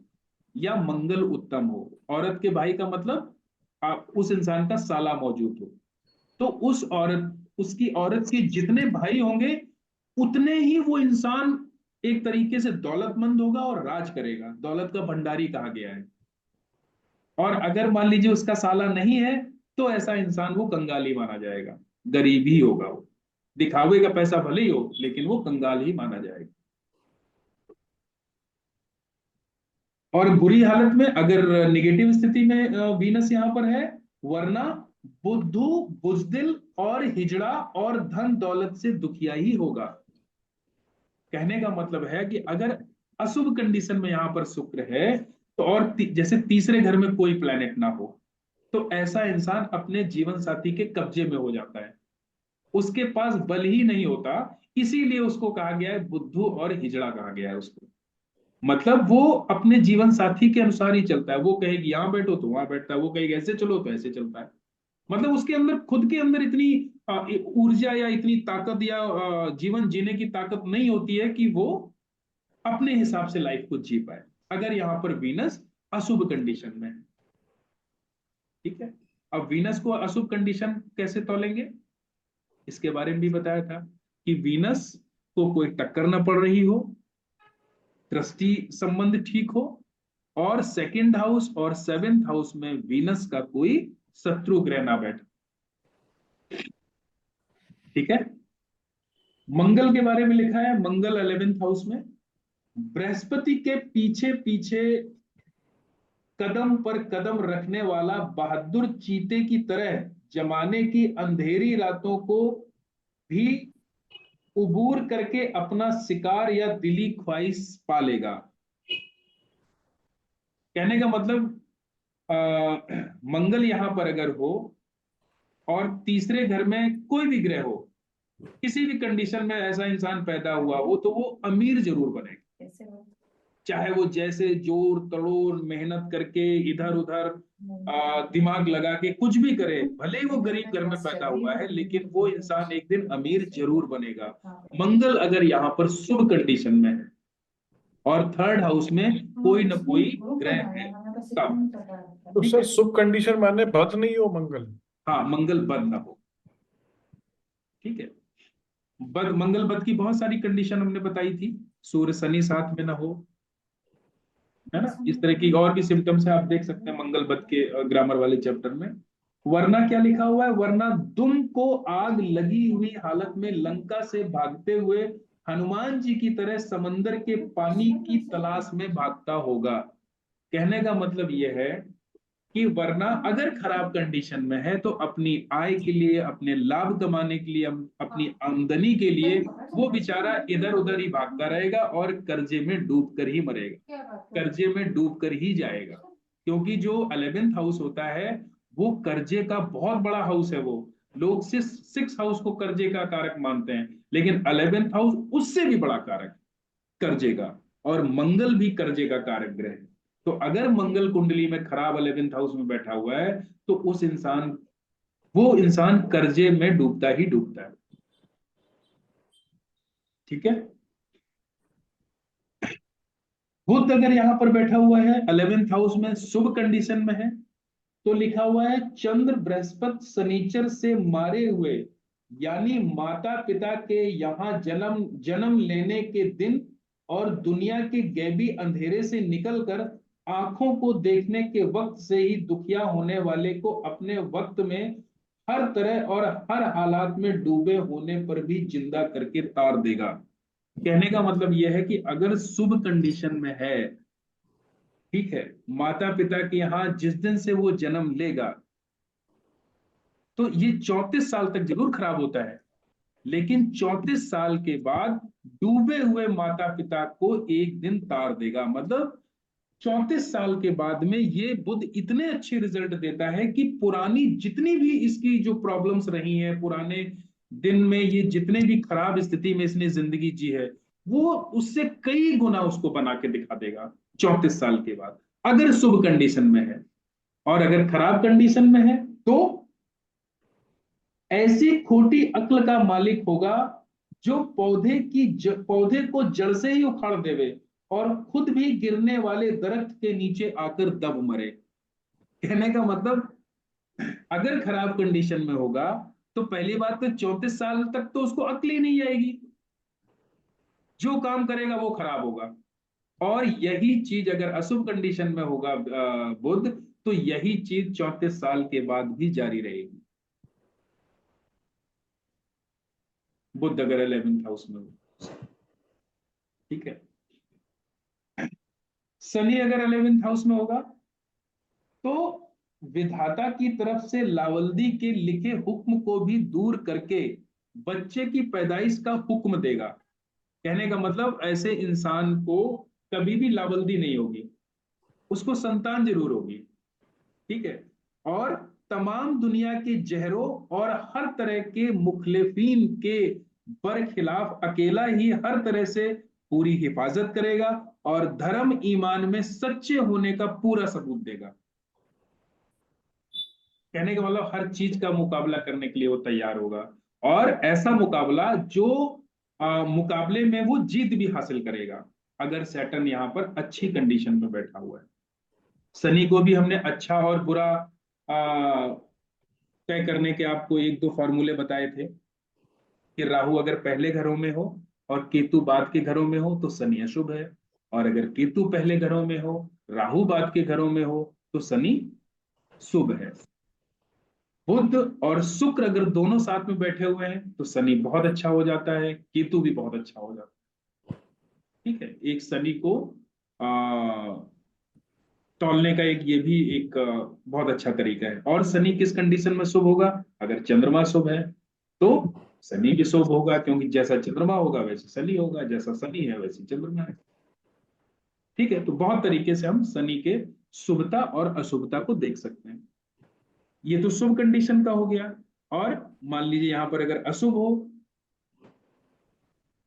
या मंगल उत्तम हो। औरत के भाई का मतलब उस इंसान का साला मौजूद हो, तो उसकी औरत के जितने भाई होंगे उतने ही वो इंसान एक तरीके से दौलतमंद होगा और राज करेगा। दौलत का भंडारी कहा गया है। और अगर मान लीजिए उसका साला नहीं है, तो ऐसा इंसान वो कंगाली माना जाएगा, गरीब ही होगा वो। दिखावे का पैसा भले ही हो, लेकिन वो कंगाल ही माना जाएगा। और बुरी हालत में अगर निगेटिव स्थिति में वीनस यहां पर है, वरना बुद्धू बुजदिल और हिजड़ा और धन दौलत से दुखिया ही होगा। कहने का मतलब है कि अगर अशुभ कंडीशन में यहां पर शुक्र है, तो और जैसे तीसरे घर में कोई प्लेनेट ना हो, तो ऐसा इंसान अपने जीवन साथी के कब्जे में हो जाता है, उसके पास बल ही नहीं होता। इसीलिए उसको कहा गया है बुद्धू और हिजड़ा कहा गया है उसको। मतलब वो अपने जीवन साथी के अनुसार ही चलता है। वो कहेगी यहां बैठो तो वहां बैठता है, वो कहेगी ऐसे चलो तो ऐसे चलता है। मतलब उसके अंदर खुद के अंदर इतनी ऊर्जा या इतनी ताकत या जीवन जीने की ताकत नहीं होती है कि वो अपने हिसाब से लाइफ को जी पाए, अगर यहाँ पर वीनस अशुभ कंडीशन में है। ठीक है। अब वीनस को अशुभ कंडीशन कैसे तोलेंगे, इसके बारे में भी बताया था कि वीनस को कोई टक्कर ना पड़ रही हो, दृष्टि संबंध ठीक हो, और सेकंड हाउस और सेवेंथ हाउस में वीनस का कोई शत्रु ग्रह ना बैठे। ठीक है। मंगल के बारे में लिखा है, मंगल 11th हाउस में, बृहस्पति के पीछे पीछे कदम पर कदम रखने वाला बहादुर चीते की तरह जमाने की अंधेरी रातों को भी उबूर करके अपना शिकार या दिली ख्वाहिश पालेगा। कहने का मतलब मंगल यहां पर अगर हो और तीसरे घर में कोई भी ग्रह हो, किसी भी कंडीशन में ऐसा इंसान पैदा हुआ हो, तो वो अमीर जरूर बनेगा। चाहे वो जैसे जोर तड़ोड़ मेहनत करके इधर उधर दिमाग लगा के कुछ भी करे, भले ही वो गरीब घर में पैदा हुआ है, लेकिन वो इंसान एक दिन अमीर जरूर बनेगा। मंगल अगर यहाँ पर शुभ कंडीशन में है और थर्ड हाउस में कोई ना कोई ग्रह है तब। तो ठीक सर है। शुभ कंडीशन माने बद नहीं हो मंगल? हाँ, मंगल बद ना हो। ठीक है। मंगल बद की बहुत सारी कंडीशन हमने बताई थी। सूर्य शनि साथ में ना हो, है ना, इस तरह की और भी सिम्टम्स है, आप देख सकते हैं मंगल बद के ग्रामर वाले चैप्टर में। वरना क्या लिखा हुआ है, वरना दुम को आग लगी हुई हालत में लंका से भागते हुए हनुमान जी की तरह समंदर के पानी की तलाश में भागता होगा। कहने का मतलब यह है कि वरना अगर खराब कंडीशन में है, तो अपनी आय के लिए, अपने लाभ कमाने के लिए, अपनी आमदनी के लिए वो बेचारा इधर उधर ही भागता रहेगा और कर्जे में डूब कर ही मरेगा, कर्जे में डूब कर ही जाएगा। क्योंकि जो 11th हाउस होता है वो कर्जे का बहुत बड़ा हाउस है। वो लोग सिर्फ 6 हाउस को कर्जे का कारक मानते हैं, लेकिन 11th हाउस उससे भी बड़ा कारक कर्जे का, और मंगल भी कर्जे का कारक ग्रह है। तो अगर मंगल कुंडली में खराब 11th हाउस में बैठा हुआ है, तो वो इंसान कर्जे में डूबता ही डूबता है। ठीक है। बुध अगर यहां पर बैठा हुआ है 11th हाउस में, शुभ कंडीशन में है, तो लिखा हुआ है चंद्र बृहस्पति शनिचर से मारे हुए, यानी माता पिता के यहाँ जन्म जन्म लेने के दिन और दुनिया के गैबी अंधेरे से निकलकर आंखों को देखने के वक्त से ही दुखिया होने वाले को अपने वक्त में हर तरह और हर हालात में डूबे होने पर भी जिंदा करके तार देगा। कहने का मतलब यह है कि अगर शुभ कंडीशन में है, ठीक है, माता पिता के यहाँ जिस दिन से वो जन्म लेगा, तो ये 34 साल तक जरूर खराब होता है, लेकिन 34 साल के बाद डूबे हुए माता पिता को एक दिन तार देगा। मतलब 34 साल के बाद में ये बुध इतने अच्छे रिजल्ट देता है कि पुरानी जितनी भी इसकी जो प्रॉब्लम्स रही हैं, पुराने दिन में ये जितने भी खराब स्थिति में इसने जिंदगी जी है, वो उससे कई गुना उसको बना के दिखा देगा 34 साल के बाद, अगर शुभ कंडीशन में है। और अगर खराब कंडीशन में है तो ऐसी खोटी अक्ल का मालिक होगा जो पौधे को जड़ से ही उखाड़ देवे और खुद भी गिरने वाले दरख्त के नीचे आकर दब मरे। कहने का मतलब, अगर खराब कंडीशन में होगा तो पहली बात तो 34 साल तक तो उसको अक्ल ही नहीं आएगी, जो काम करेगा वो खराब होगा। और यही चीज अगर अशुभ कंडीशन में होगा बुध, तो यही चीज 34 साल के बाद भी जारी रहेगी। बुध अगर 11th हाउस में हो, ठीक है। शनि अगर 11th हाउस में होगा तो विधाता की तरफ से लावल्दी के लिखे हुक्म को भी दूर करके बच्चे की पैदाइश का हुक्म देगा। कहने का मतलब, ऐसे इंसान को कभी भी लावल्दी नहीं होगी, उसको संतान जरूर होगी, ठीक है। और तमाम दुनिया के जहरों और हर तरह के मुखलिफीन के बरखिलाफ अकेला ही हर तरह से पूरी हिफाजत करेगा और धर्म ईमान में सच्चे होने का पूरा सबूत देगा। कहने का मतलब, हर चीज का मुकाबला करने के लिए वो तैयार होगा, और ऐसा मुकाबला जो मुकाबले में वो जीत भी हासिल करेगा, अगर सैटर्न यहाँ पर अच्छी कंडीशन में बैठा हुआ है। शनि को भी हमने अच्छा और बुरा तय करने के आपको एक दो फॉर्मूले बताए थे कि राहु अगर पहले घरों में हो और केतु बाद के घरों में हो तो शनि अशुभ है, और अगर केतु पहले घरों में हो, राहु बाद के घरों में हो, तो शनि शुभ है। बुध और शुक्र अगर दोनों साथ में बैठे हुए हैं तो शनि बहुत अच्छा हो जाता है, केतु भी बहुत अच्छा हो जाता है, ठीक है। एक शनि को तौलने का एक ये भी एक बहुत अच्छा तरीका है। और शनि किस कंडीशन में शुभ होगा? अगर चंद्रमा शुभ है तो शनि भी शुभ होगा, क्योंकि जैसा चंद्रमा होगा वैसे शनि होगा, जैसा शनि है वैसे चंद्रमा है, ठीक है। तो बहुत तरीके से हम शनि के शुभता और अशुभता को देख सकते हैं। ये तो शुभ कंडीशन का हो गया। और मान लीजिए यहां पर अगर अशुभ हो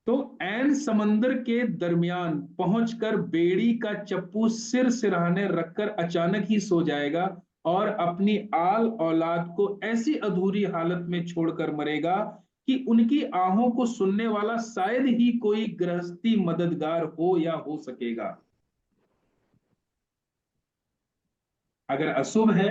तो ऐन समंदर के दरमियान पहुंचकर बेड़ी का चप्पू सिर सिरहाने रखकर अचानक ही सो जाएगा और अपनी आल औलाद को ऐसी अधूरी हालत में छोड़कर मरेगा कि उनकी आहों को सुनने वाला शायद ही कोई गृहस्थी मददगार हो या हो सकेगा। अगर अशुभ है,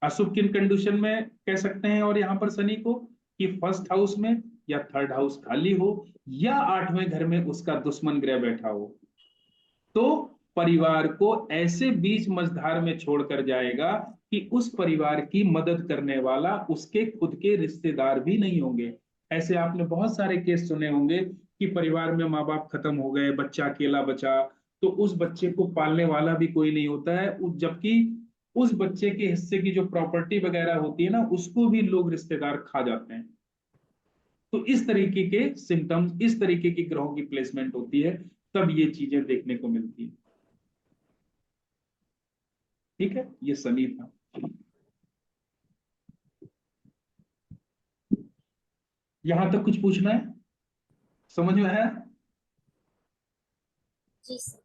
अशुभ किन कंडीशन में कह सकते हैं और यहां पर शनि को, कि फर्स्ट हाउस में या थर्ड हाउस खाली हो या 8वें घर में उसका दुश्मन ग्रह बैठा हो, तो परिवार को ऐसे बीच मझधार में छोड़कर जाएगा कि उस परिवार की मदद करने वाला उसके खुद के रिश्तेदार भी नहीं होंगे। ऐसे आपने बहुत सारे केस सुने होंगे कि परिवार में माँ बाप खत्म हो गए, बच्चा अकेला बचा, तो उस बच्चे को पालने वाला भी कोई नहीं होता है, जबकि उस बच्चे के हिस्से की जो प्रॉपर्टी वगैरह होती है ना, उसको भी लोग रिश्तेदार खा जाते हैं। तो इस तरीके के सिम्टम्स, इस तरीके की ग्रहों की प्लेसमेंट होती है, तब ये चीजें देखने को मिलती है, ठीक है। ये शनि था। यहां तक कुछ पूछना है? समझ में आया? जी सर।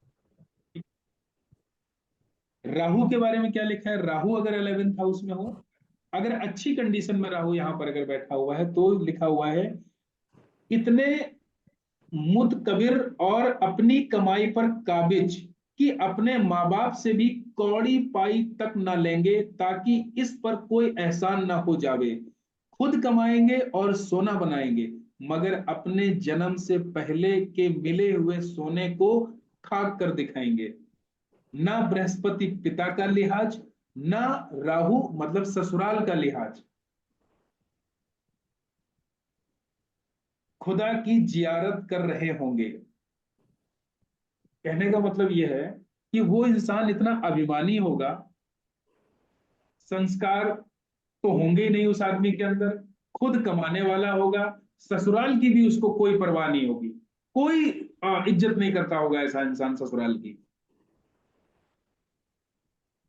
राहु के बारे में क्या लिखा है? राहु अगर 11th हाउस में हो, अगर अच्छी कंडीशन में राहु यहां पर अगर बैठा हुआ है तो लिखा हुआ है, इतने मुतकबिर और अपनी कमाई पर काबिज कि अपने माँ बाप से भी कौड़ी पाई तक न लेंगे ताकि इस पर कोई एहसान न हो जावे। खुद कमाएंगे और सोना बनाएंगे, मगर अपने जन्म से पहले के मिले हुए सोने को खाक कर दिखाएंगे। ना बृहस्पति पिता का लिहाज, ना राहु मतलब ससुराल का लिहाज, खुदा की जियारत कर रहे होंगे। कहने का मतलब यह है कि वो इंसान इतना अभिमानी होगा, संस्कार तो होंगे ही नहीं उस आदमी के अंदर, खुद कमाने वाला होगा, ससुराल की भी उसको कोई परवाह नहीं होगी, कोई इज्जत नहीं करता होगा ऐसा इंसान ससुराल की।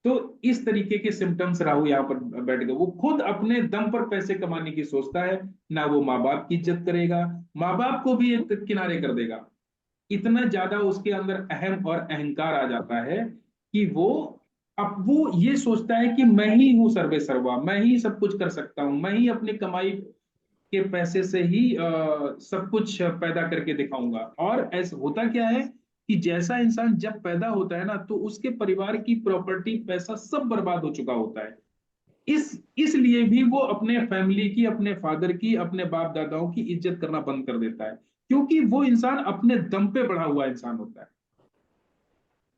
तो इस तरीके के सिम्टम्स राहु यहाँ पर बैठ गए। वो खुद अपने दम पर पैसे कमाने की सोचता है, ना वो माँ बाप की इज्जत करेगा, माँ बाप को भी एक किनारे कर देगा। इतना ज्यादा उसके अंदर अहम और अहंकार आ जाता है कि वो ये सोचता है कि मैं ही हूँ सर्वे सर्वा, मैं ही सब कुछ कर सकता हूँ, मैं ही अपनी कमाई के पैसे से ही सब कुछ पैदा करके दिखाऊंगा। और ऐसा होता क्या है कि जैसा इंसान जब पैदा होता है ना, तो उसके परिवार की प्रॉपर्टी पैसा सब बर्बाद हो चुका होता है। इसलिए भी वो अपने फैमिली की, अपने फादर की, अपने बाप दादाओं की इज्जत करना बंद कर देता है, क्योंकि वो इंसान अपने दम पे बढ़ा हुआ इंसान होता है।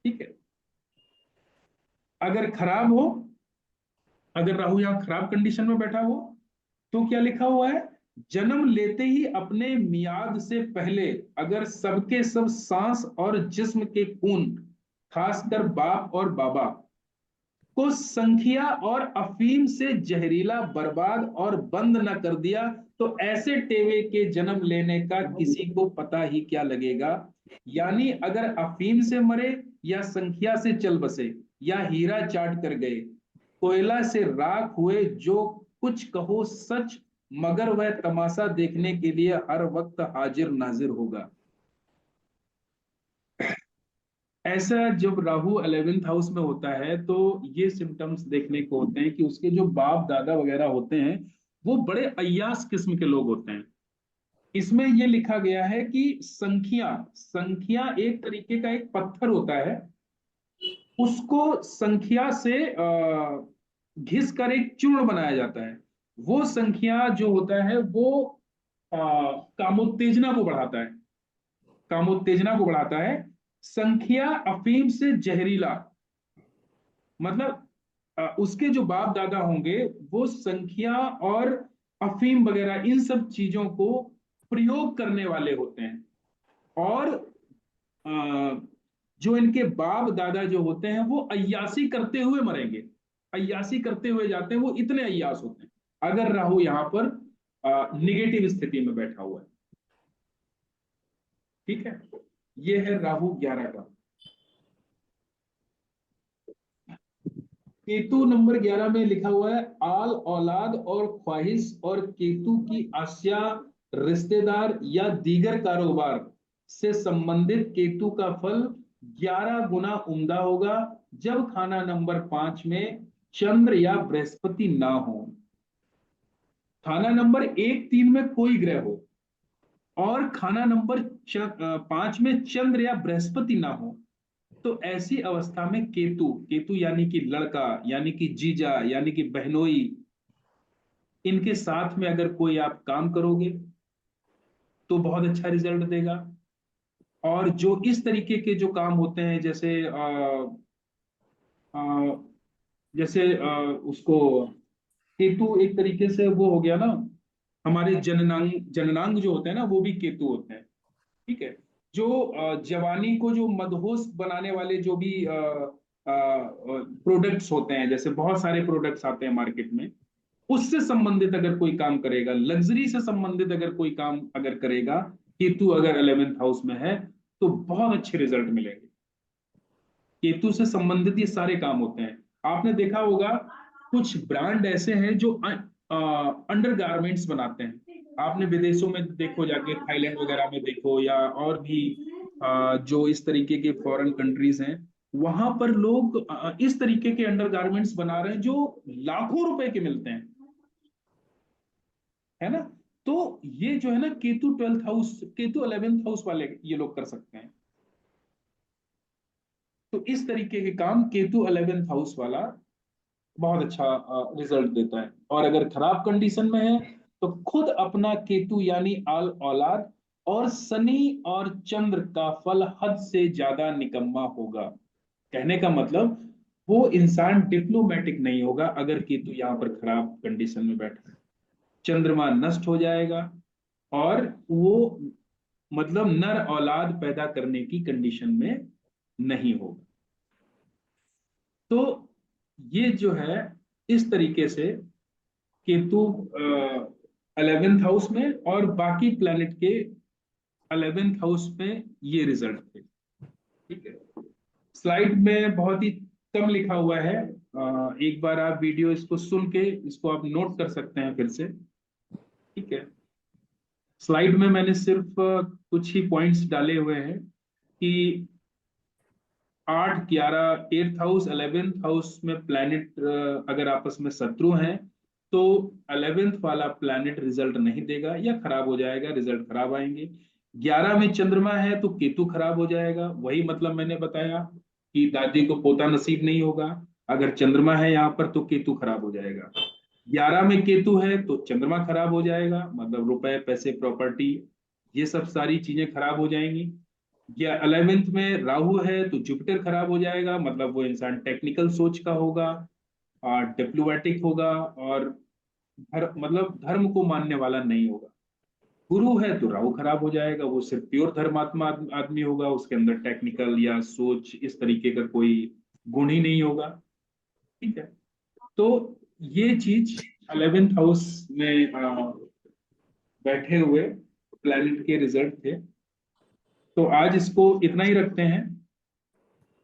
ठीक है। अगर खराब हो, अगर राहु यहाँ खराब कंडीशन में बैठा हो, तो क्या लिखा हुआ है, जन्म लेते ही अपने मियाद से पहले अगर सबके सब सांस और जिस्म के खून, खासकर बाप और बाबा को संख्या और अफीम से जहरीला, बर्बाद और बंद न कर दिया, तो ऐसे टेवे के जन्म लेने का किसी को पता ही क्या लगेगा। यानी अगर अफीम से मरे, या संख्या से चल बसे, या हीरा चाट कर गए, कोयला से राख हुए, जो कुछ कहो सच, मगर वह तमाशा देखने के लिए हर वक्त हाजिर नाजिर होगा। ऐसा जब राहु 11th हाउस में होता है, तो ये सिम्टम्स देखने को होते हैं कि उसके जो बाप दादा वगैरह होते हैं, वो बड़े अय्यास किस्म के लोग होते हैं। इसमें ये लिखा गया है कि संख्या संख्या एक तरीके का एक पत्थर होता है, उसको संख्या से घिस कर एक चूर्ण बनाया जाता है। वो संख्या जो होता है वो कामोत्तेजना को बढ़ाता है, कामोत्तेजना को बढ़ाता है। संख्या अफीम से जहरीला, मतलब उसके जो बाप दादा होंगे वो संख्या और अफीम वगैरह इन सब चीजों को प्रयोग करने वाले होते हैं। और जो इनके बाप दादा जो होते हैं वो अय्यासी करते हुए मरेंगे, अय्यासी करते हुए जाते हैं, वो इतने अय्यास होते हैं अगर राहु यहाँ पर निगेटिव स्थिति में बैठा हुआ है। ठीक है, ये है राहु 11 का। केतु नंबर 11 में लिखा हुआ है, आल औलाद और ख्वाहिश और केतु की आस्या, रिश्तेदार या दीगर कारोबार से संबंधित केतु का फल 11 गुना उम्दा होगा जब खाना नंबर 5 में चंद्र या बृहस्पति ना हो। खाना नंबर 1, 3 में कोई ग्रह हो और खाना नंबर 5 में चंद्र या बृहस्पति ना हो, तो ऐसी अवस्था में केतु, केतु यानी कि लड़का, यानी कि जीजा, यानी कि बहनोई, इनके साथ में अगर कोई आप काम करोगे तो बहुत अच्छा रिजल्ट देगा। और जो इस तरीके के जो काम होते हैं, जैसे आ, उसको केतु एक तरीके से वो हो गया ना, हमारे जननांग, जननांग जो होते हैं ना, वो भी केतु होते हैं। ठीक है। जो जवानी को जो मदहोश बनाने वाले जो भी प्रोडक्ट्स होते हैं, जैसे बहुत सारे प्रोडक्ट्स आते हैं मार्केट में, उससे संबंधित अगर कोई काम करेगा, लग्जरी से संबंधित अगर कोई काम अगर करेगा, केतु अगर 11th हाउस में है, तो बहुत अच्छे रिजल्ट मिलेंगे। केतु से संबंधित ये सारे काम होते हैं। आपने देखा होगा कुछ ब्रांड ऐसे हैं जो अंडर गारमेंट्स बनाते हैं। आपने विदेशों में देखो, जाके थाईलैंड वगैरह में देखो, या और भी जो इस तरीके के फॉरेन कंट्रीज हैं, वहां पर लोग इस तरीके के अंडर गारमेंट्स बना रहे हैं जो लाखों रुपए के मिलते हैं, है ना। तो ये जो है ना, Ketu 12th house, Ketu 11th house वाले ये लोग कर सकते हैं। तो इस तरीके के काम केतु 11th हाउस वाला बहुत अच्छा रिजल्ट देता है। और अगर खराब कंडीशन में है, तो खुद अपना केतु यानी आल औलाद और शनि और चंद्र का फल हद से ज्यादा निकम्मा होगा। कहने का मतलब, वो इंसान डिप्लोमेटिक नहीं होगा अगर केतु यहाँ पर खराब कंडीशन में बैठा है। चंद्रमा नष्ट हो जाएगा, और वो मतलब नर औलाद पैदा करने की कंडीशन में नहीं होगा। तो ये जो है, इस तरीके से केतु 11th हाउस में और बाकी प्लैनेट के 11th हाउस में ये रिजल्ट थे। ठीक है। स्लाइड में बहुत ही कम लिखा हुआ है, एक बार आप वीडियो इसको सुन के इसको आप नोट कर सकते हैं फिर से, ठीक है। स्लाइड में मैंने सिर्फ कुछ ही पॉइंट्स डाले हुए हैं कि 8, 11, 8th हाउस 11th हाउस में प्लैनेट अगर आपस में शत्रु हैं तो 11th वाला प्लैनेट रिजल्ट नहीं देगा या खराब हो जाएगा, रिजल्ट खराब आएंगे। 11 में चंद्रमा है तो केतु खराब हो जाएगा, वही मतलब मैंने बताया कि दादी को पोता नसीब नहीं होगा। अगर चंद्रमा है यहाँ पर तो केतु खराब हो जाएगा। 11 में केतु है तो चंद्रमा खराब हो जाएगा, मतलब रुपए पैसे प्रॉपर्टी ये सब सारी चीजें खराब हो जाएंगी। या 11th में राहु है तो जुपिटर खराब हो जाएगा, मतलब वो इंसान टेक्निकल सोच का होगा और डिप्लोमेटिक होगा और मतलब धर्म को मानने वाला नहीं होगा। गुरु है तो राहु खराब हो जाएगा, वो सिर्फ प्योर धर्मात्मा आदमी होगा, उसके अंदर टेक्निकल या सोच इस तरीके का कोई गुण ही नहीं होगा, ठीक है। तो ये चीज 11th हाउस में बैठे हुए प्लैनेट के रिजल्ट थे। तो आज इसको इतना ही रखते हैं।